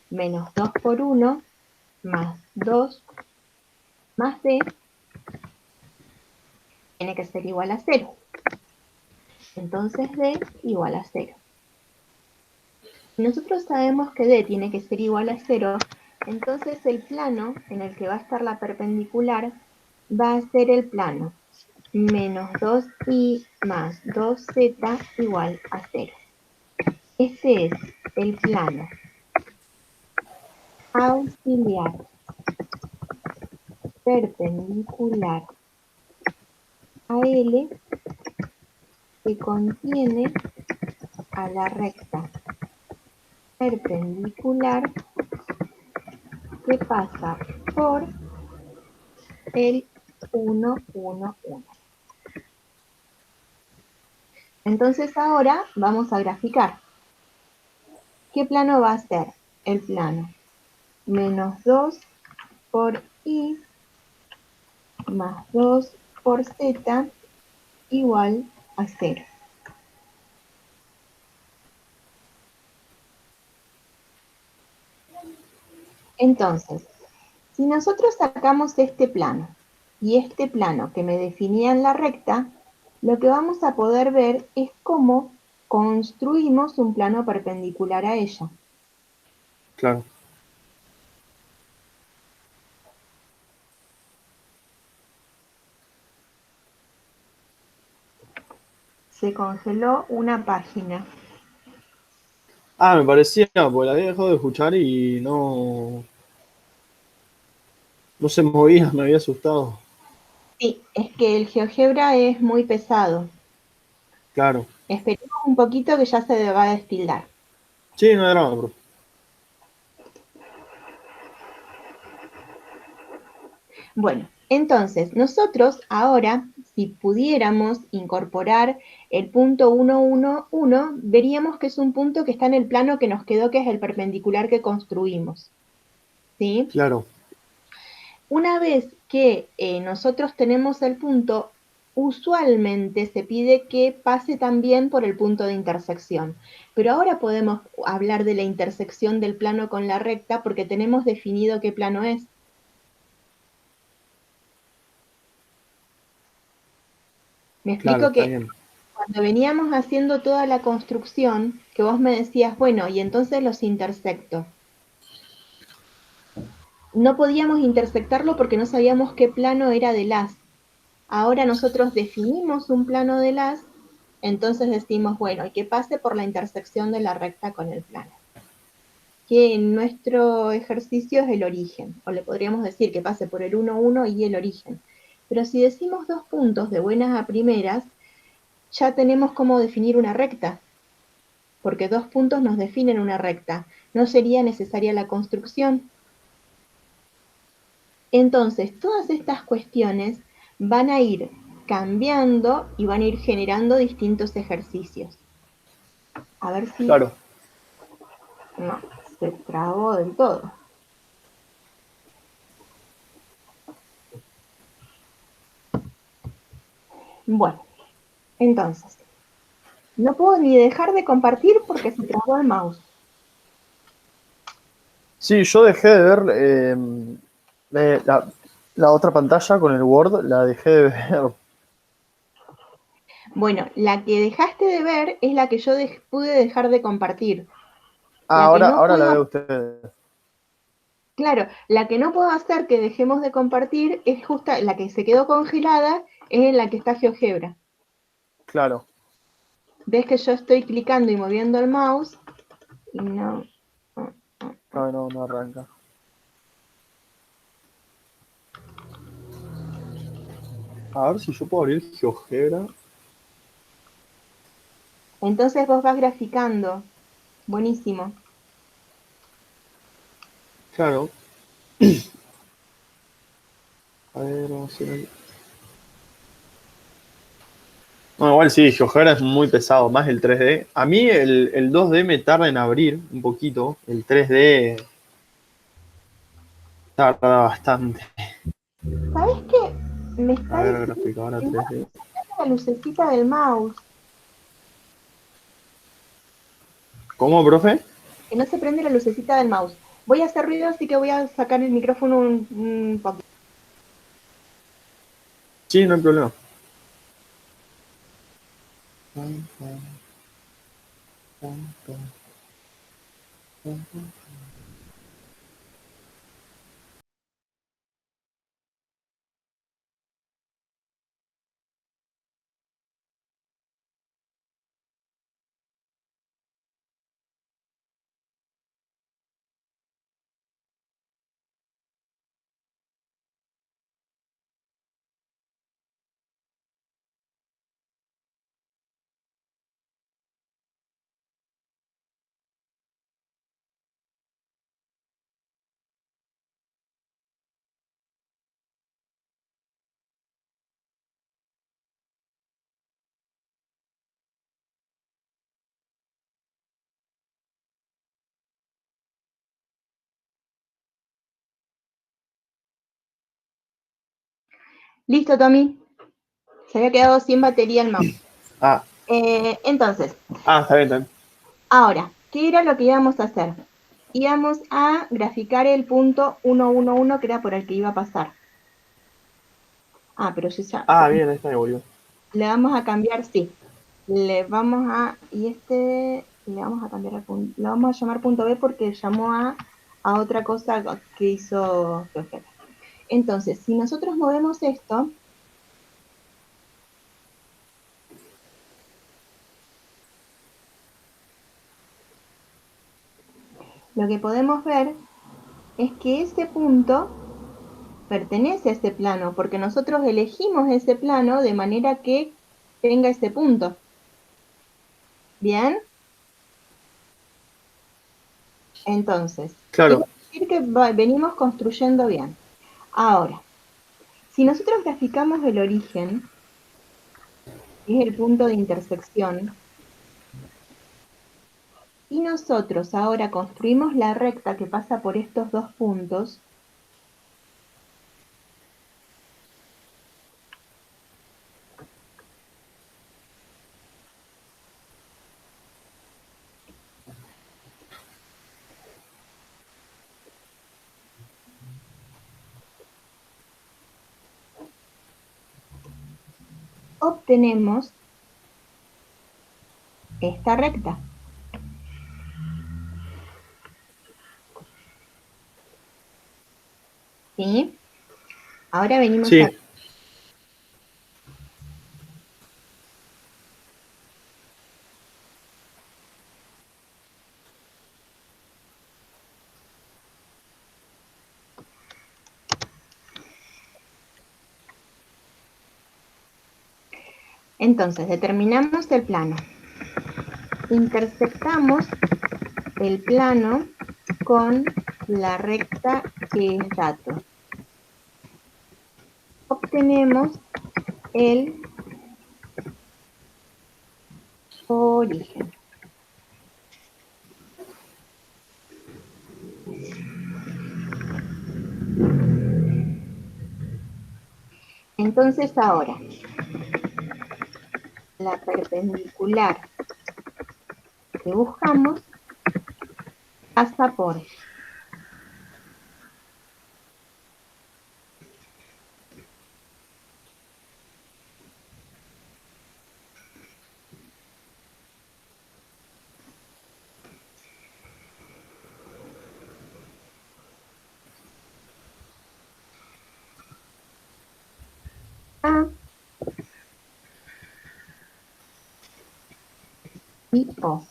menos 2 por 1, más 2, más d, tiene que ser igual a 0. Entonces d igual a 0. Nosotros sabemos que d tiene que ser igual a 0, entonces el plano en el que va a estar la perpendicular va a ser el plano menos 2i más 2z igual a 0. Este es el plano auxiliar perpendicular a L que contiene a la recta perpendicular que pasa por el 1, 1, 1. Entonces ahora vamos a graficar. ¿Qué plano va a ser? El plano menos 2 por i más 2 por z igual a 0. Entonces, si nosotros sacamos este plano y este plano que me definía en la recta, lo que vamos a poder ver es cómo construimos un plano perpendicular a ella. Claro. Se congeló una página. Ah, me parecía, porque la había dejado de escuchar y no se movía, me había asustado. Sí, es que el GeoGebra es muy pesado. Claro. Esperemos un poquito que ya se va a destildar. Sí, no hay drama, profe. Bueno, entonces nosotros ahora, si pudiéramos incorporar el punto 1, 1, 1, veríamos que es un punto que está en el plano que nos quedó, que es el perpendicular que construimos. ¿Sí? Claro. Una vez que nosotros tenemos el punto, usualmente se pide que pase también por el punto de intersección. Pero ahora podemos hablar de la intersección del plano con la recta porque tenemos definido qué plano es. Me Claro, explico está que bien. cuando veníamos haciendo toda la construcción, que vos me decías, bueno, y entonces los intersecto. No podíamos intersectarlo porque no sabíamos qué plano era del as. Ahora nosotros definimos un plano del as, entonces decimos, bueno, y que pase por la intersección de la recta con el plano. Que en nuestro ejercicio es el origen, o le podríamos decir que pase por el 1, 1 y el origen. Pero si decimos dos puntos de buenas a primeras, ya tenemos cómo definir una recta, porque dos puntos nos definen una recta. No sería necesaria la construcción. Entonces, todas estas cuestiones van a ir cambiando y van a ir generando distintos ejercicios. A ver si... Claro. No, se trabó del todo. Bueno, entonces, no puedo ni dejar de compartir porque se trabó el mouse. Sí, yo dejé de ver la otra pantalla con el Word, la dejé de ver. Bueno, la que dejaste de ver es la que yo pude dejar de compartir. Ah, La que no ahora la puedo, ve usted. claro, la que no puedo hacer que dejemos de compartir es justa, la que se quedó congelada, es en la que está GeoGebra. Claro. Ves que yo estoy clicando y moviendo el mouse y no. No, no, no arranca. A ver si yo puedo abrir GeoGebra. Entonces vos vas graficando. Buenísimo. Claro. A ver, vamos a ver. Bueno, igual sí, GeoGebra es muy pesado, más el 3D. A mí el 2D me tarda en abrir un poquito. El 3D tarda bastante. ¿Sabes qué? Me A está ver, diciendo graficadora que no 3D. se prende la lucecita del mouse. ¿Cómo, profe? Que no se prende la lucecita del mouse. Voy a hacer ruido, así que voy a sacar el micrófono un poquito. Sí, no hay problema. Listo, Tommy. Se había quedado sin batería el mouse. Ah, Entonces, está bien, está bien. ahora, ¿qué era lo que íbamos a hacer? Íbamos a graficar el punto 1, 1, 1, que era por el que iba a pasar. Ah, pero yo ya... Ah, bien, ahí está, me volvió. Le vamos a cambiar, sí. Le vamos a... Y este... Le vamos a cambiar al punto... Le vamos a llamar punto B porque llamó a otra cosa que hizo GeoGebra. Entonces, si nosotros movemos esto, lo que podemos ver es que ese punto pertenece a ese plano, porque nosotros elegimos ese plano de manera que tenga ese punto. ¿Bien? Entonces, Claro, quiere decir que venimos construyendo bien. Ahora, si nosotros graficamos el origen, que es el punto de intersección, y nosotros ahora construimos la recta que pasa por estos dos puntos, obtenemos esta recta. ¿Sí? Ahora venimos sí. a... Entonces, determinamos el plano. Intersectamos el plano con la recta que es dato. Obtenemos el origen. Entonces ahora, la perpendicular que buscamos pasa por A y O.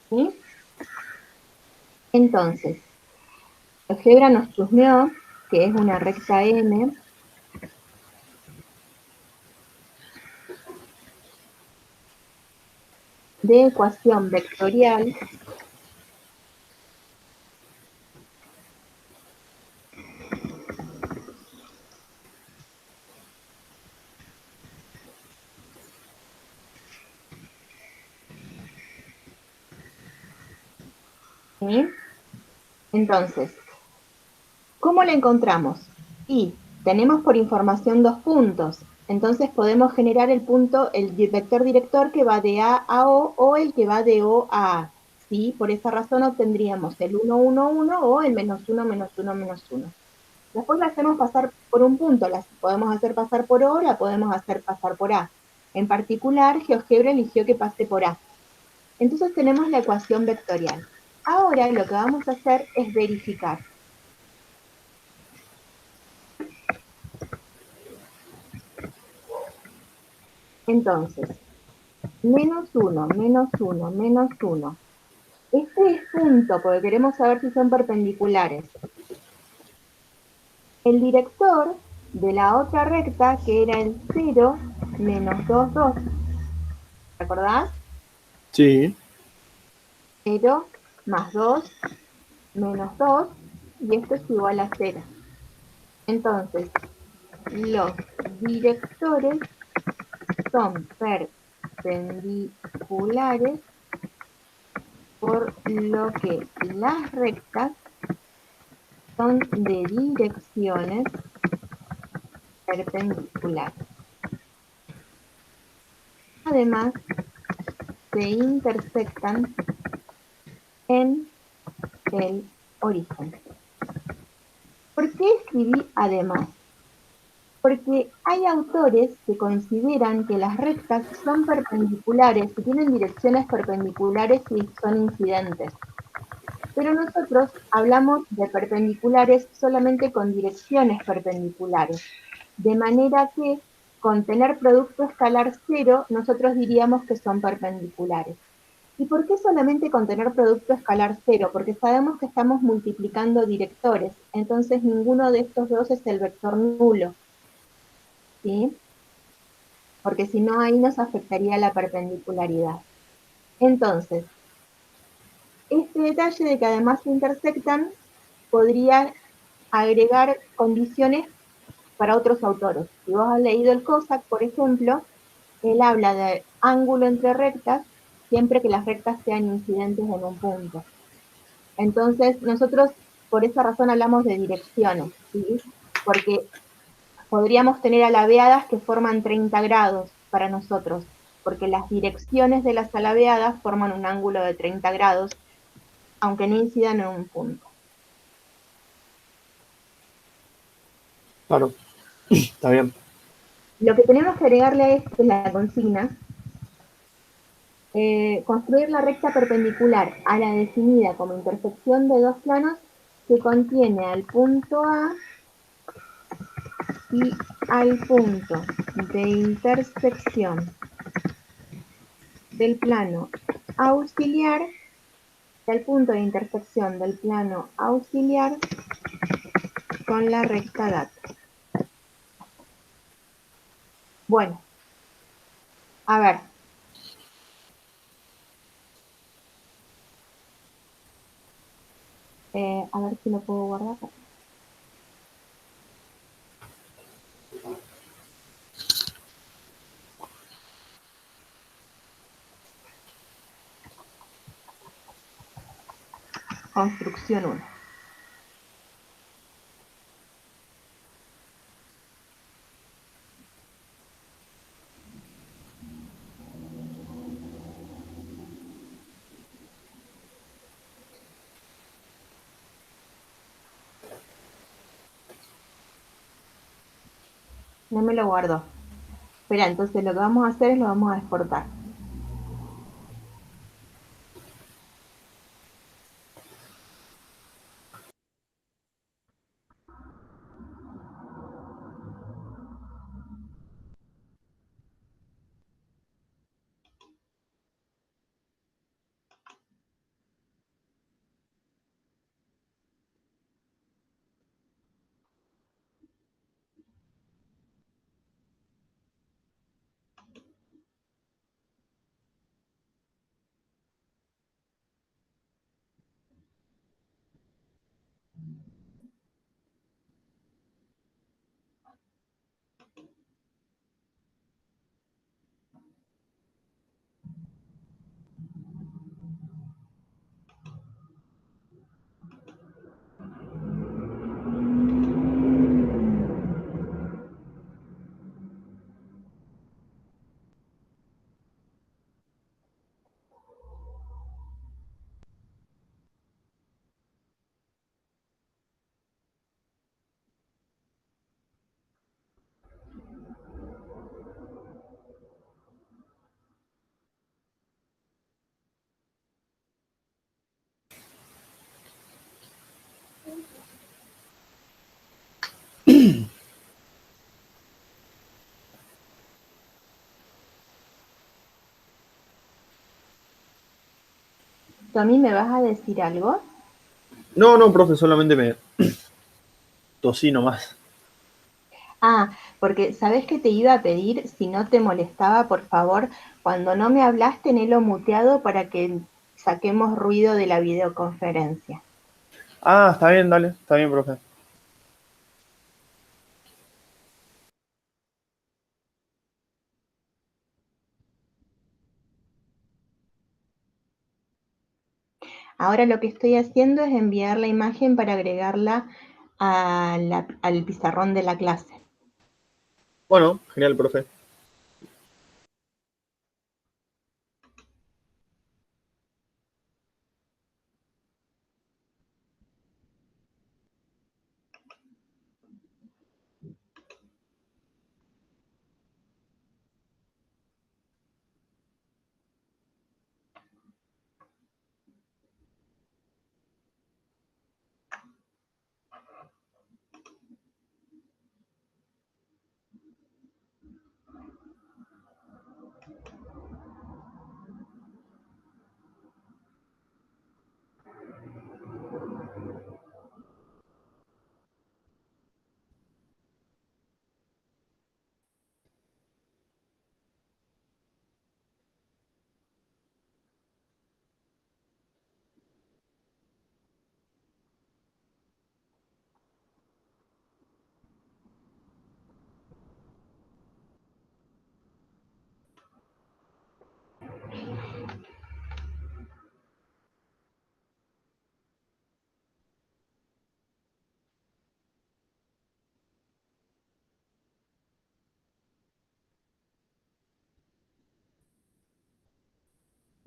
¿Sí? Entonces, GeoGebra nos chusmeó que es una recta M de ecuación vectorial ¿sí? Entonces, ¿cómo la encontramos? Y tenemos por información dos puntos, entonces podemos generar el punto, el vector director que va de A a O el que va de O a A. ¿Sí? Por esa razón obtendríamos el 1, 1, 1 o el menos 1, menos 1, menos 1. Después la hacemos pasar por un punto, la podemos hacer pasar por O, la podemos hacer pasar por A. En particular, GeoGebra eligió que pase por A. Entonces tenemos la ecuación vectorial. Ahora lo que vamos a hacer es verificar. Entonces, menos 1, menos 1, menos 1. Este es punto, porque queremos saber si son perpendiculares. El director de la otra recta, que era el 0, menos 2, 2. ¿Recordás? Sí. 0 más 2 menos 2, y esto es igual a 0. Entonces, los directores son perpendiculares, por lo que las rectas son de direcciones perpendiculares. Además, se intersectan en el origen. ¿Por qué escribí además? Porque hay autores que consideran que las rectas son perpendiculares y tienen direcciones perpendiculares y son incidentes. Pero nosotros hablamos de perpendiculares solamente con direcciones perpendiculares. De manera que con tener producto escalar cero, nosotros diríamos que son perpendiculares. ¿Y por qué solamente con tener producto escalar cero? Porque sabemos que estamos multiplicando directores, entonces ninguno de estos dos es el vector nulo, ¿sí? Porque si no, ahí nos afectaría la perpendicularidad. Entonces, este detalle de que además se intersectan podría agregar condiciones para otros autores. Si vos has leído el Cossack, por ejemplo, él habla de ángulo entre rectas siempre que las rectas sean incidentes en un punto. Entonces, nosotros por esa razón hablamos de direcciones, ¿sí? Porque podríamos tener alabeadas que forman 30 grados para nosotros, porque las direcciones de las alabeadas forman un ángulo de 30 grados, aunque no incidan en un punto. Claro, está bien. Lo que tenemos que agregarle a esto es la consigna, construir la recta perpendicular a la definida como intersección de dos planos que contiene al punto A y al punto de intersección del plano auxiliar, del punto de intersección del plano auxiliar con la recta data. Bueno, a ver. A ver si lo puedo guardar. Construcción 1. No me lo guardo. Espera, entonces lo que vamos a hacer es lo vamos a exportar. ¿Tú a mí me vas a decir algo? No, no, profe, solamente me tosí nomás. Ah, porque sabes que te iba a pedir, si no te molestaba, por favor, cuando no me hablaste, tenelo muteado para que saquemos ruido de la videoconferencia. Ah, está bien, dale, está bien, profe. Ahora lo que estoy haciendo es enviar la imagen para agregarla al pizarrón de la clase. Bueno, genial, profe.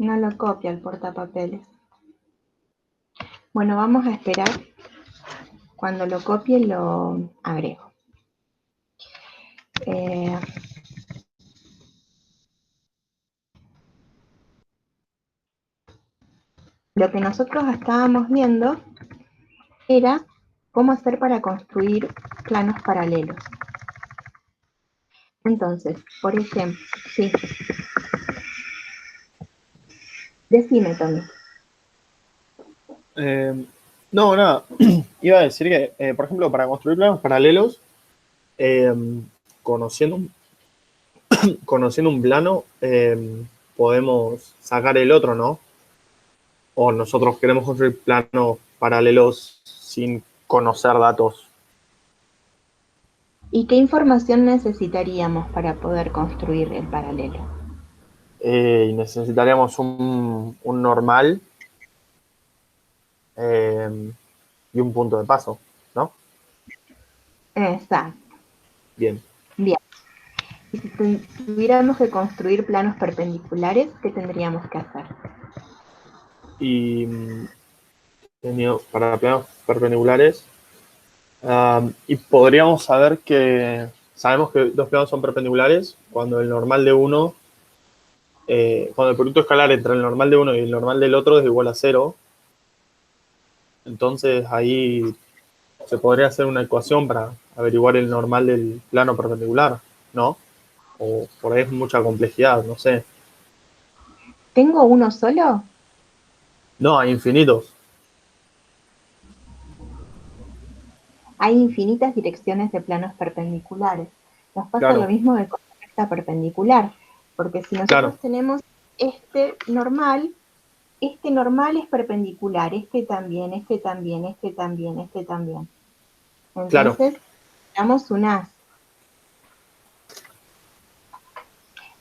No lo copia el portapapeles. Bueno, vamos a esperar. Cuando lo copie lo agrego. Lo que nosotros estábamos viendo era cómo hacer para construir planos paralelos. Entonces, por ejemplo, sí. Decime, Tommy. No, nada. Iba a decir que, por ejemplo, para construir planos paralelos, eh, conociendo, conociendo un plano, podemos sacar el otro, ¿no? O nosotros queremos construir planos paralelos sin conocer datos. ¿Y qué información necesitaríamos para poder construir el paralelo? Y necesitaríamos un normal y un punto de paso, ¿no? Exacto. Bien. Bien. Y si tuviéramos que construir planos perpendiculares, ¿qué tendríamos que hacer? Y para planos perpendiculares, y podríamos saber que sabemos que dos planos son perpendiculares cuando el normal de uno, cuando el producto escalar entre el normal de uno y el normal del otro es igual a 0. Entonces ahí se podría hacer una ecuación para averiguar el normal del plano perpendicular, ¿no? O por ahí es mucha complejidad, no sé. ¿Tengo uno solo? No, hay infinitos. Hay infinitas direcciones de planos perpendiculares. Nos pasa lo Claro, mismo que con la recta perpendicular, porque si nosotros claro, tenemos este normal es perpendicular, este también, este también, este también, este también. claro. Entonces, damos un as.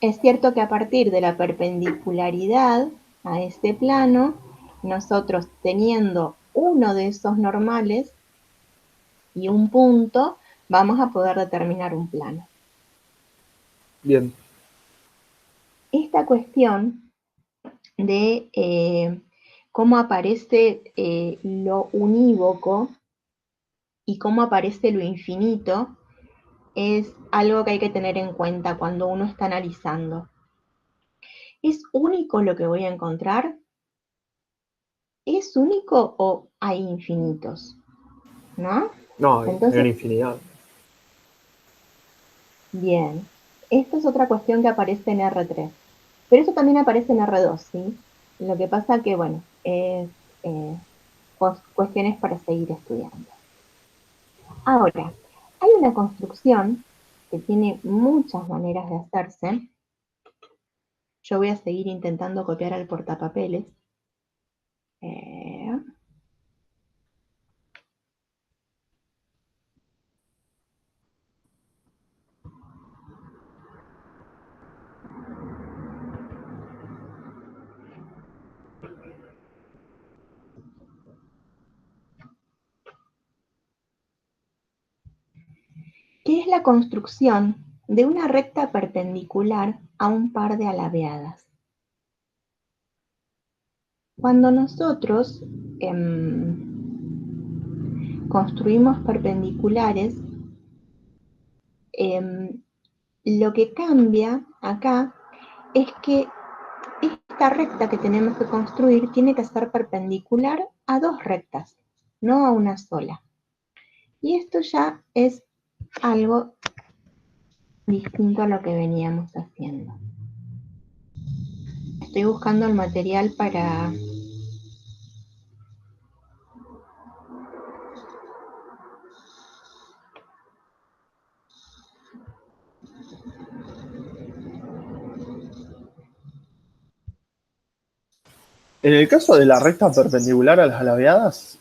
Es cierto que a partir de la perpendicularidad a este plano, nosotros teniendo uno de esos normales y un punto, vamos a poder determinar un plano. Bien. Esta cuestión de cómo aparece lo unívoco y cómo aparece lo infinito es algo que hay que tener en cuenta cuando uno está analizando. ¿Es único lo que voy a encontrar? ¿Es único o hay infinitos? ¿No? No, hay Entonces, una infinidad. bien. Esto es otra cuestión que aparece en R3. Pero eso también aparece en R2, ¿sí? Lo que pasa que, bueno, es cuestiones para seguir estudiando. Ahora, hay una construcción que tiene muchas maneras de hacerse. Yo voy a seguir intentando copiar al portapapeles. Eh, ¿Qué es la construcción de una recta perpendicular a un par de alabeadas? Cuando nosotros construimos perpendiculares, lo que cambia acá es que esta recta que tenemos que construir tiene que ser perpendicular a dos rectas, no a una sola. Y esto ya es algo distinto a lo que veníamos haciendo. Estoy buscando el material para... En el caso de la recta perpendicular a las alabeadas,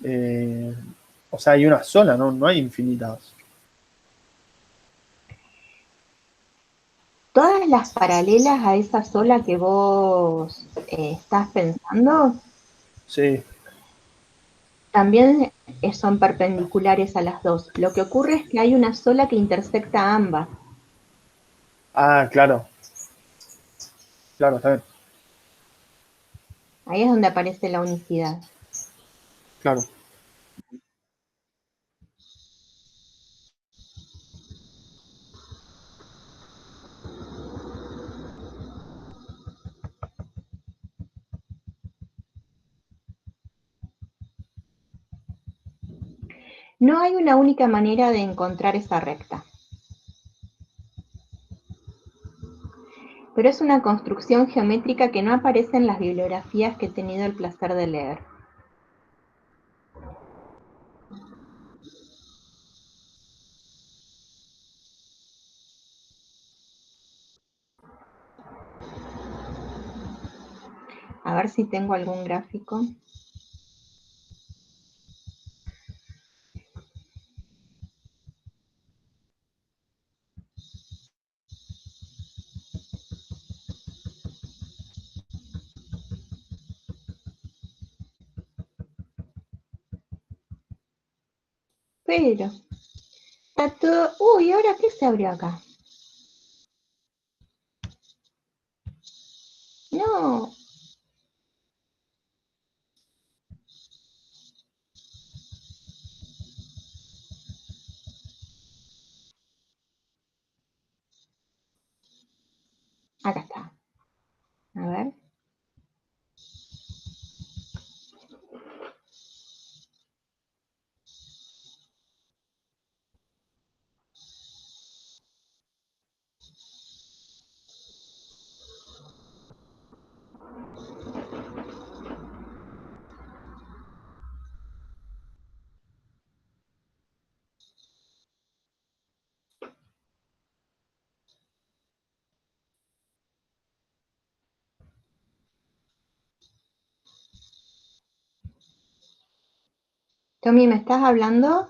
o sea, hay una sola, ¿no? No hay infinitas. Todas las paralelas a esa sola que vos estás pensando, Sí. también son perpendiculares a las dos. Lo que ocurre es que hay una sola que intersecta a ambas. Ah, claro. Claro, está bien. Ahí es donde aparece la unicidad. Claro. No hay una única manera de encontrar esa recta, pero es una construcción geométrica que no aparece en las bibliografías que he tenido el placer de leer. A ver si tengo algún gráfico. Pero está todo... Uy, ¿ahora qué se abrió acá? No. Acá está. A ver. Tommy, ¿me estás hablando?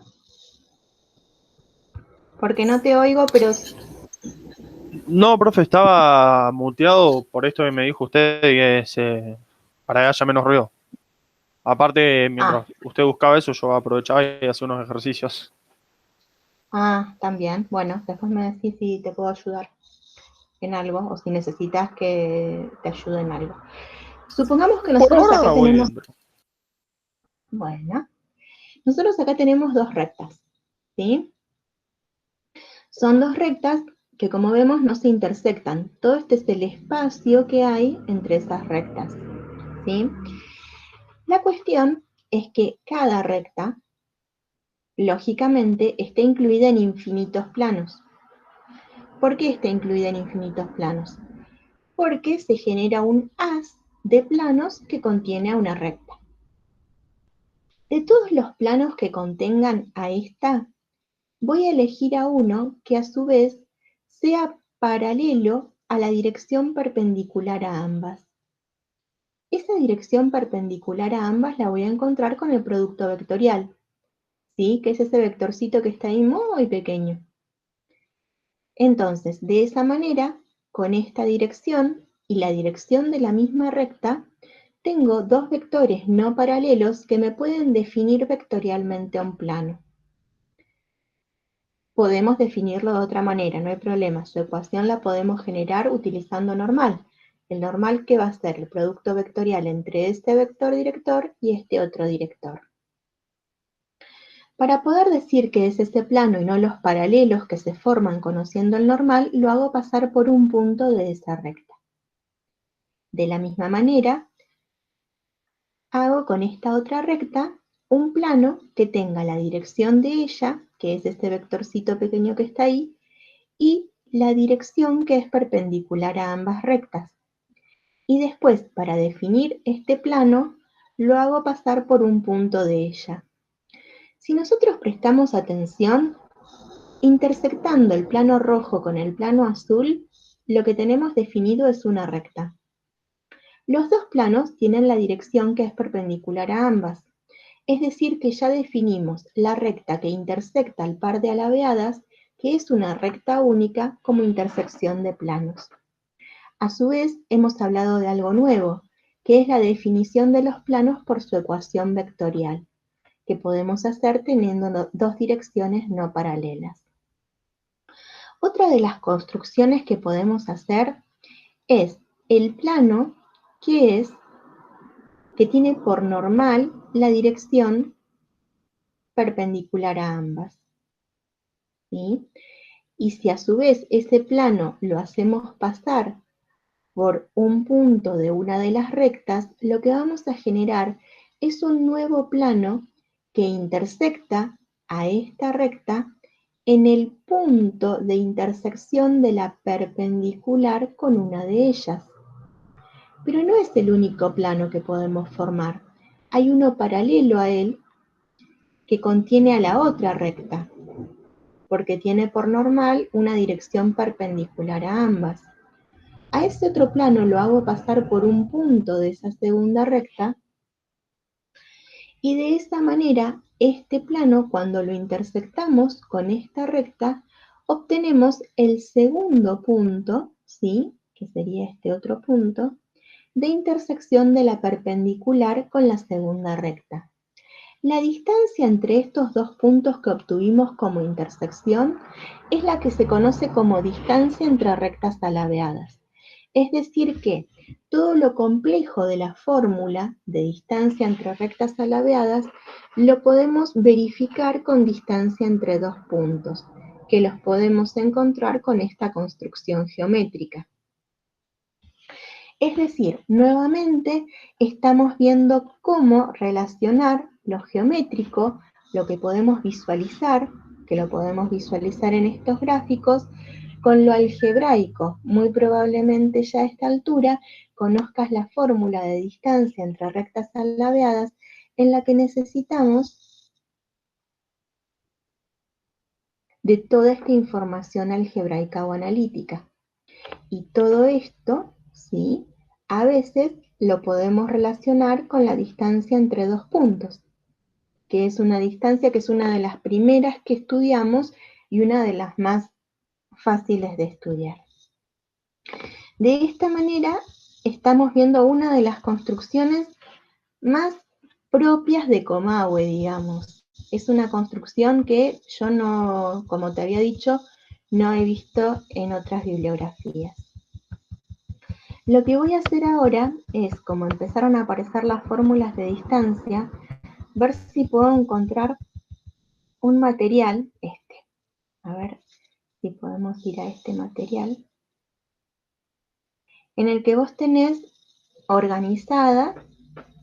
Porque no te oigo, pero... No, profe, estaba muteado por esto que me dijo usted, que para que haya menos ruido. Aparte, Ah, mientras usted buscaba eso, yo aprovechaba y hacía unos ejercicios. también. Bueno, después me decís si te puedo ayudar en algo o si necesitas que te ayude en algo. Supongamos que Por nosotros ahora acá voy tenemos... bien, pero... Bueno, nosotros acá tenemos dos rectas, ¿sí? Son dos rectas que, como vemos, no se intersectan. Todo este es el espacio que hay entre esas rectas, ¿sí? La cuestión es que cada recta, lógicamente, está incluida en infinitos planos. ¿Por qué está incluida en infinitos planos? Porque se genera un haz de planos que contiene a una recta. De todos los planos que contengan a esta, voy a elegir a uno que a su vez sea paralelo a la dirección perpendicular a ambas. Esa dirección perpendicular a ambas la voy a encontrar con el producto vectorial, ¿sí? Que es ese vectorcito que está ahí muy pequeño. Entonces, de esa manera, con esta dirección y la dirección de la misma recta, tengo dos vectores no paralelos que me pueden definir vectorialmente a un plano. Podemos definirlo de otra manera, no hay problema. Su ecuación la podemos generar utilizando normal. El normal que va a ser el producto vectorial entre este vector director y este otro director. Para poder decir que es ese plano y no los paralelos que se forman conociendo el normal, lo hago pasar por un punto de esa recta. De la misma manera, hago con esta otra recta un plano que tenga la dirección de ella, que es este vectorcito pequeño que está ahí, y la dirección que es perpendicular a ambas rectas. Y después, para definir este plano, lo hago pasar por un punto de ella. Si nosotros prestamos atención, intersectando el plano rojo con el plano azul, lo que tenemos definido es una recta. Los dos planos tienen la dirección que es perpendicular a ambas, es decir que ya definimos la recta que intersecta el par de alabeadas, que es una recta única como intersección de planos. A su vez, hemos hablado de algo nuevo, que es la definición de los planos por su ecuación vectorial, que podemos hacer teniendo dos direcciones no paralelas. Otra de las construcciones que podemos hacer es el plano, que es que tiene por normal la dirección perpendicular a ambas, ¿sí? Y si a su vez ese plano lo hacemos pasar por un punto de una de las rectas, lo que vamos a generar es un nuevo plano que intersecta a esta recta en el punto de intersección de la perpendicular con una de ellas. Pero no es el único plano que podemos formar. Hay uno paralelo a él que contiene a la otra recta, porque tiene por normal una dirección perpendicular a ambas. A ese otro plano lo hago pasar por un punto de esa segunda recta y de esa manera este plano, cuando lo intersectamos con esta recta, obtenemos el segundo punto, ¿sí? Que sería este otro punto, de intersección de la perpendicular con la segunda recta. La distancia entre estos dos puntos que obtuvimos como intersección es la que se conoce como distancia entre rectas alabeadas. Es decir que todo lo complejo de la fórmula de distancia entre rectas alabeadas lo podemos verificar con distancia entre dos puntos, que los podemos encontrar con esta construcción geométrica. Es decir, nuevamente estamos viendo cómo relacionar lo geométrico, lo que podemos visualizar, que lo podemos visualizar en estos gráficos, con lo algebraico. Muy probablemente ya a esta altura conozcas la fórmula de distancia entre rectas alabeadas en la que necesitamos de toda esta información algebraica o analítica. Y todo esto, ¿sí? A veces lo podemos relacionar con la distancia entre dos puntos, que es una distancia que es una de las primeras que estudiamos y una de las más fáciles de estudiar. De esta manera estamos viendo una de las construcciones más propias de Comahue, digamos. Es una construcción que yo no, como te había dicho, no he visto en otras bibliografías. Lo que voy a hacer ahora es, como empezaron a aparecer las fórmulas de distancia, ver si puedo encontrar un material, a ver si podemos ir a este material, en el que vos tenés organizada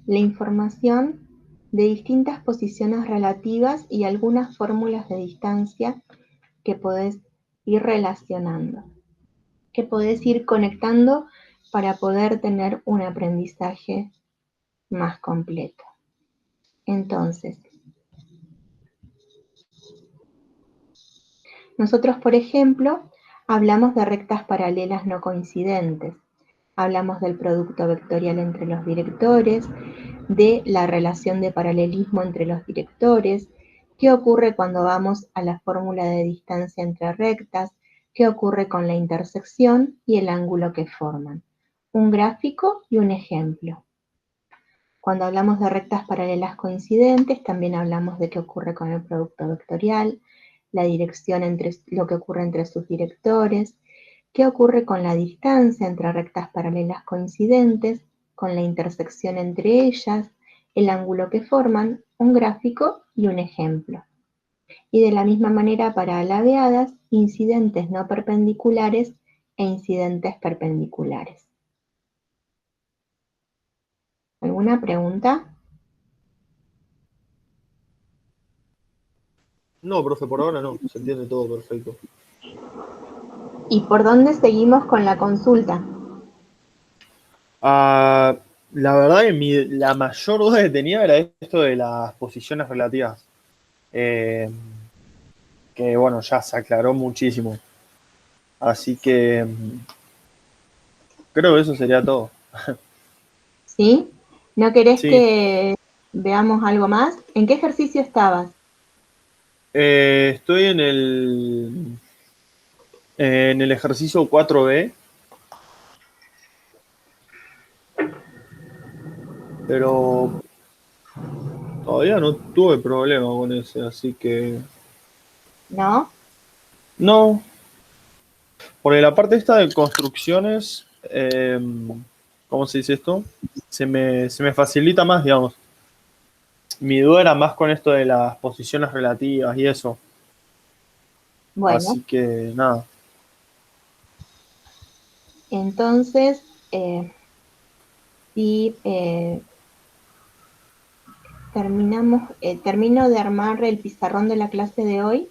la información de distintas posiciones relativas y algunas fórmulas de distancia que podés ir relacionando, que podés ir conectando para poder tener un aprendizaje más completo. Entonces, nosotros, por ejemplo, hablamos de rectas paralelas no coincidentes, hablamos del producto vectorial entre los directores, de la relación de paralelismo entre los directores, qué ocurre cuando vamos a la fórmula de distancia entre rectas, qué ocurre con la intersección y el ángulo que forman, un gráfico y un ejemplo. Cuando hablamos de rectas paralelas coincidentes, también hablamos de qué ocurre con el producto vectorial, la dirección entre lo que ocurre entre sus directores, qué ocurre con la distancia entre rectas paralelas coincidentes, con la intersección entre ellas, el ángulo que forman, un gráfico y un ejemplo. Y de la misma manera para alabeadas, incidentes no perpendiculares e incidentes perpendiculares. ¿Alguna pregunta? No, profe, por ahora no, se entiende todo perfecto. ¿Y por dónde seguimos con la consulta? Ah, la verdad que la mayor duda que tenía era esto de las posiciones relativas. Eh, que bueno, ya se aclaró muchísimo. Así que creo que eso sería todo. ¿Sí? ¿No querés Sí, que veamos algo más? ¿En qué ejercicio estabas? estoy en el ejercicio 4B, pero todavía no tuve problema con ese, así que ¿No? no, porque la parte esta de construcciones, ¿cómo se dice esto? Se me facilita más, digamos. Mi duda era más con esto de las posiciones relativas y eso. Bueno, Así que nada. entonces, si termino de armar el pizarrón de la clase de hoy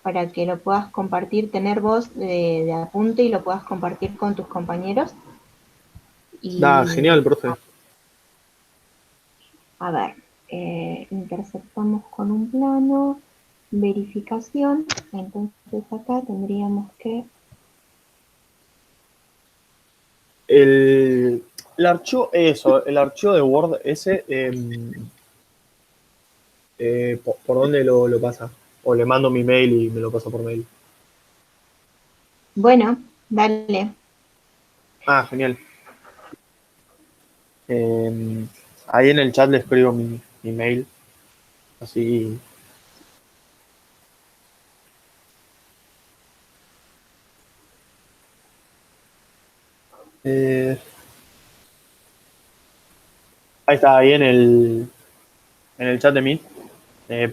para que lo puedas compartir, tener voz de apunte y lo puedas compartir con tus compañeros. Nada, genial, Y profe. a ver, interceptamos con un plano, verificación, entonces acá tendríamos que... El archivo, eso, el archivo de Word ese, ¿por dónde lo pasa? O le mando mi mail y me lo pasa por mail. Bueno, dale. Ah, genial. Eh, Ahí en el chat le escribo mi mail. Así. eh, Ahí está, ahí en el chat de mí. Pasé el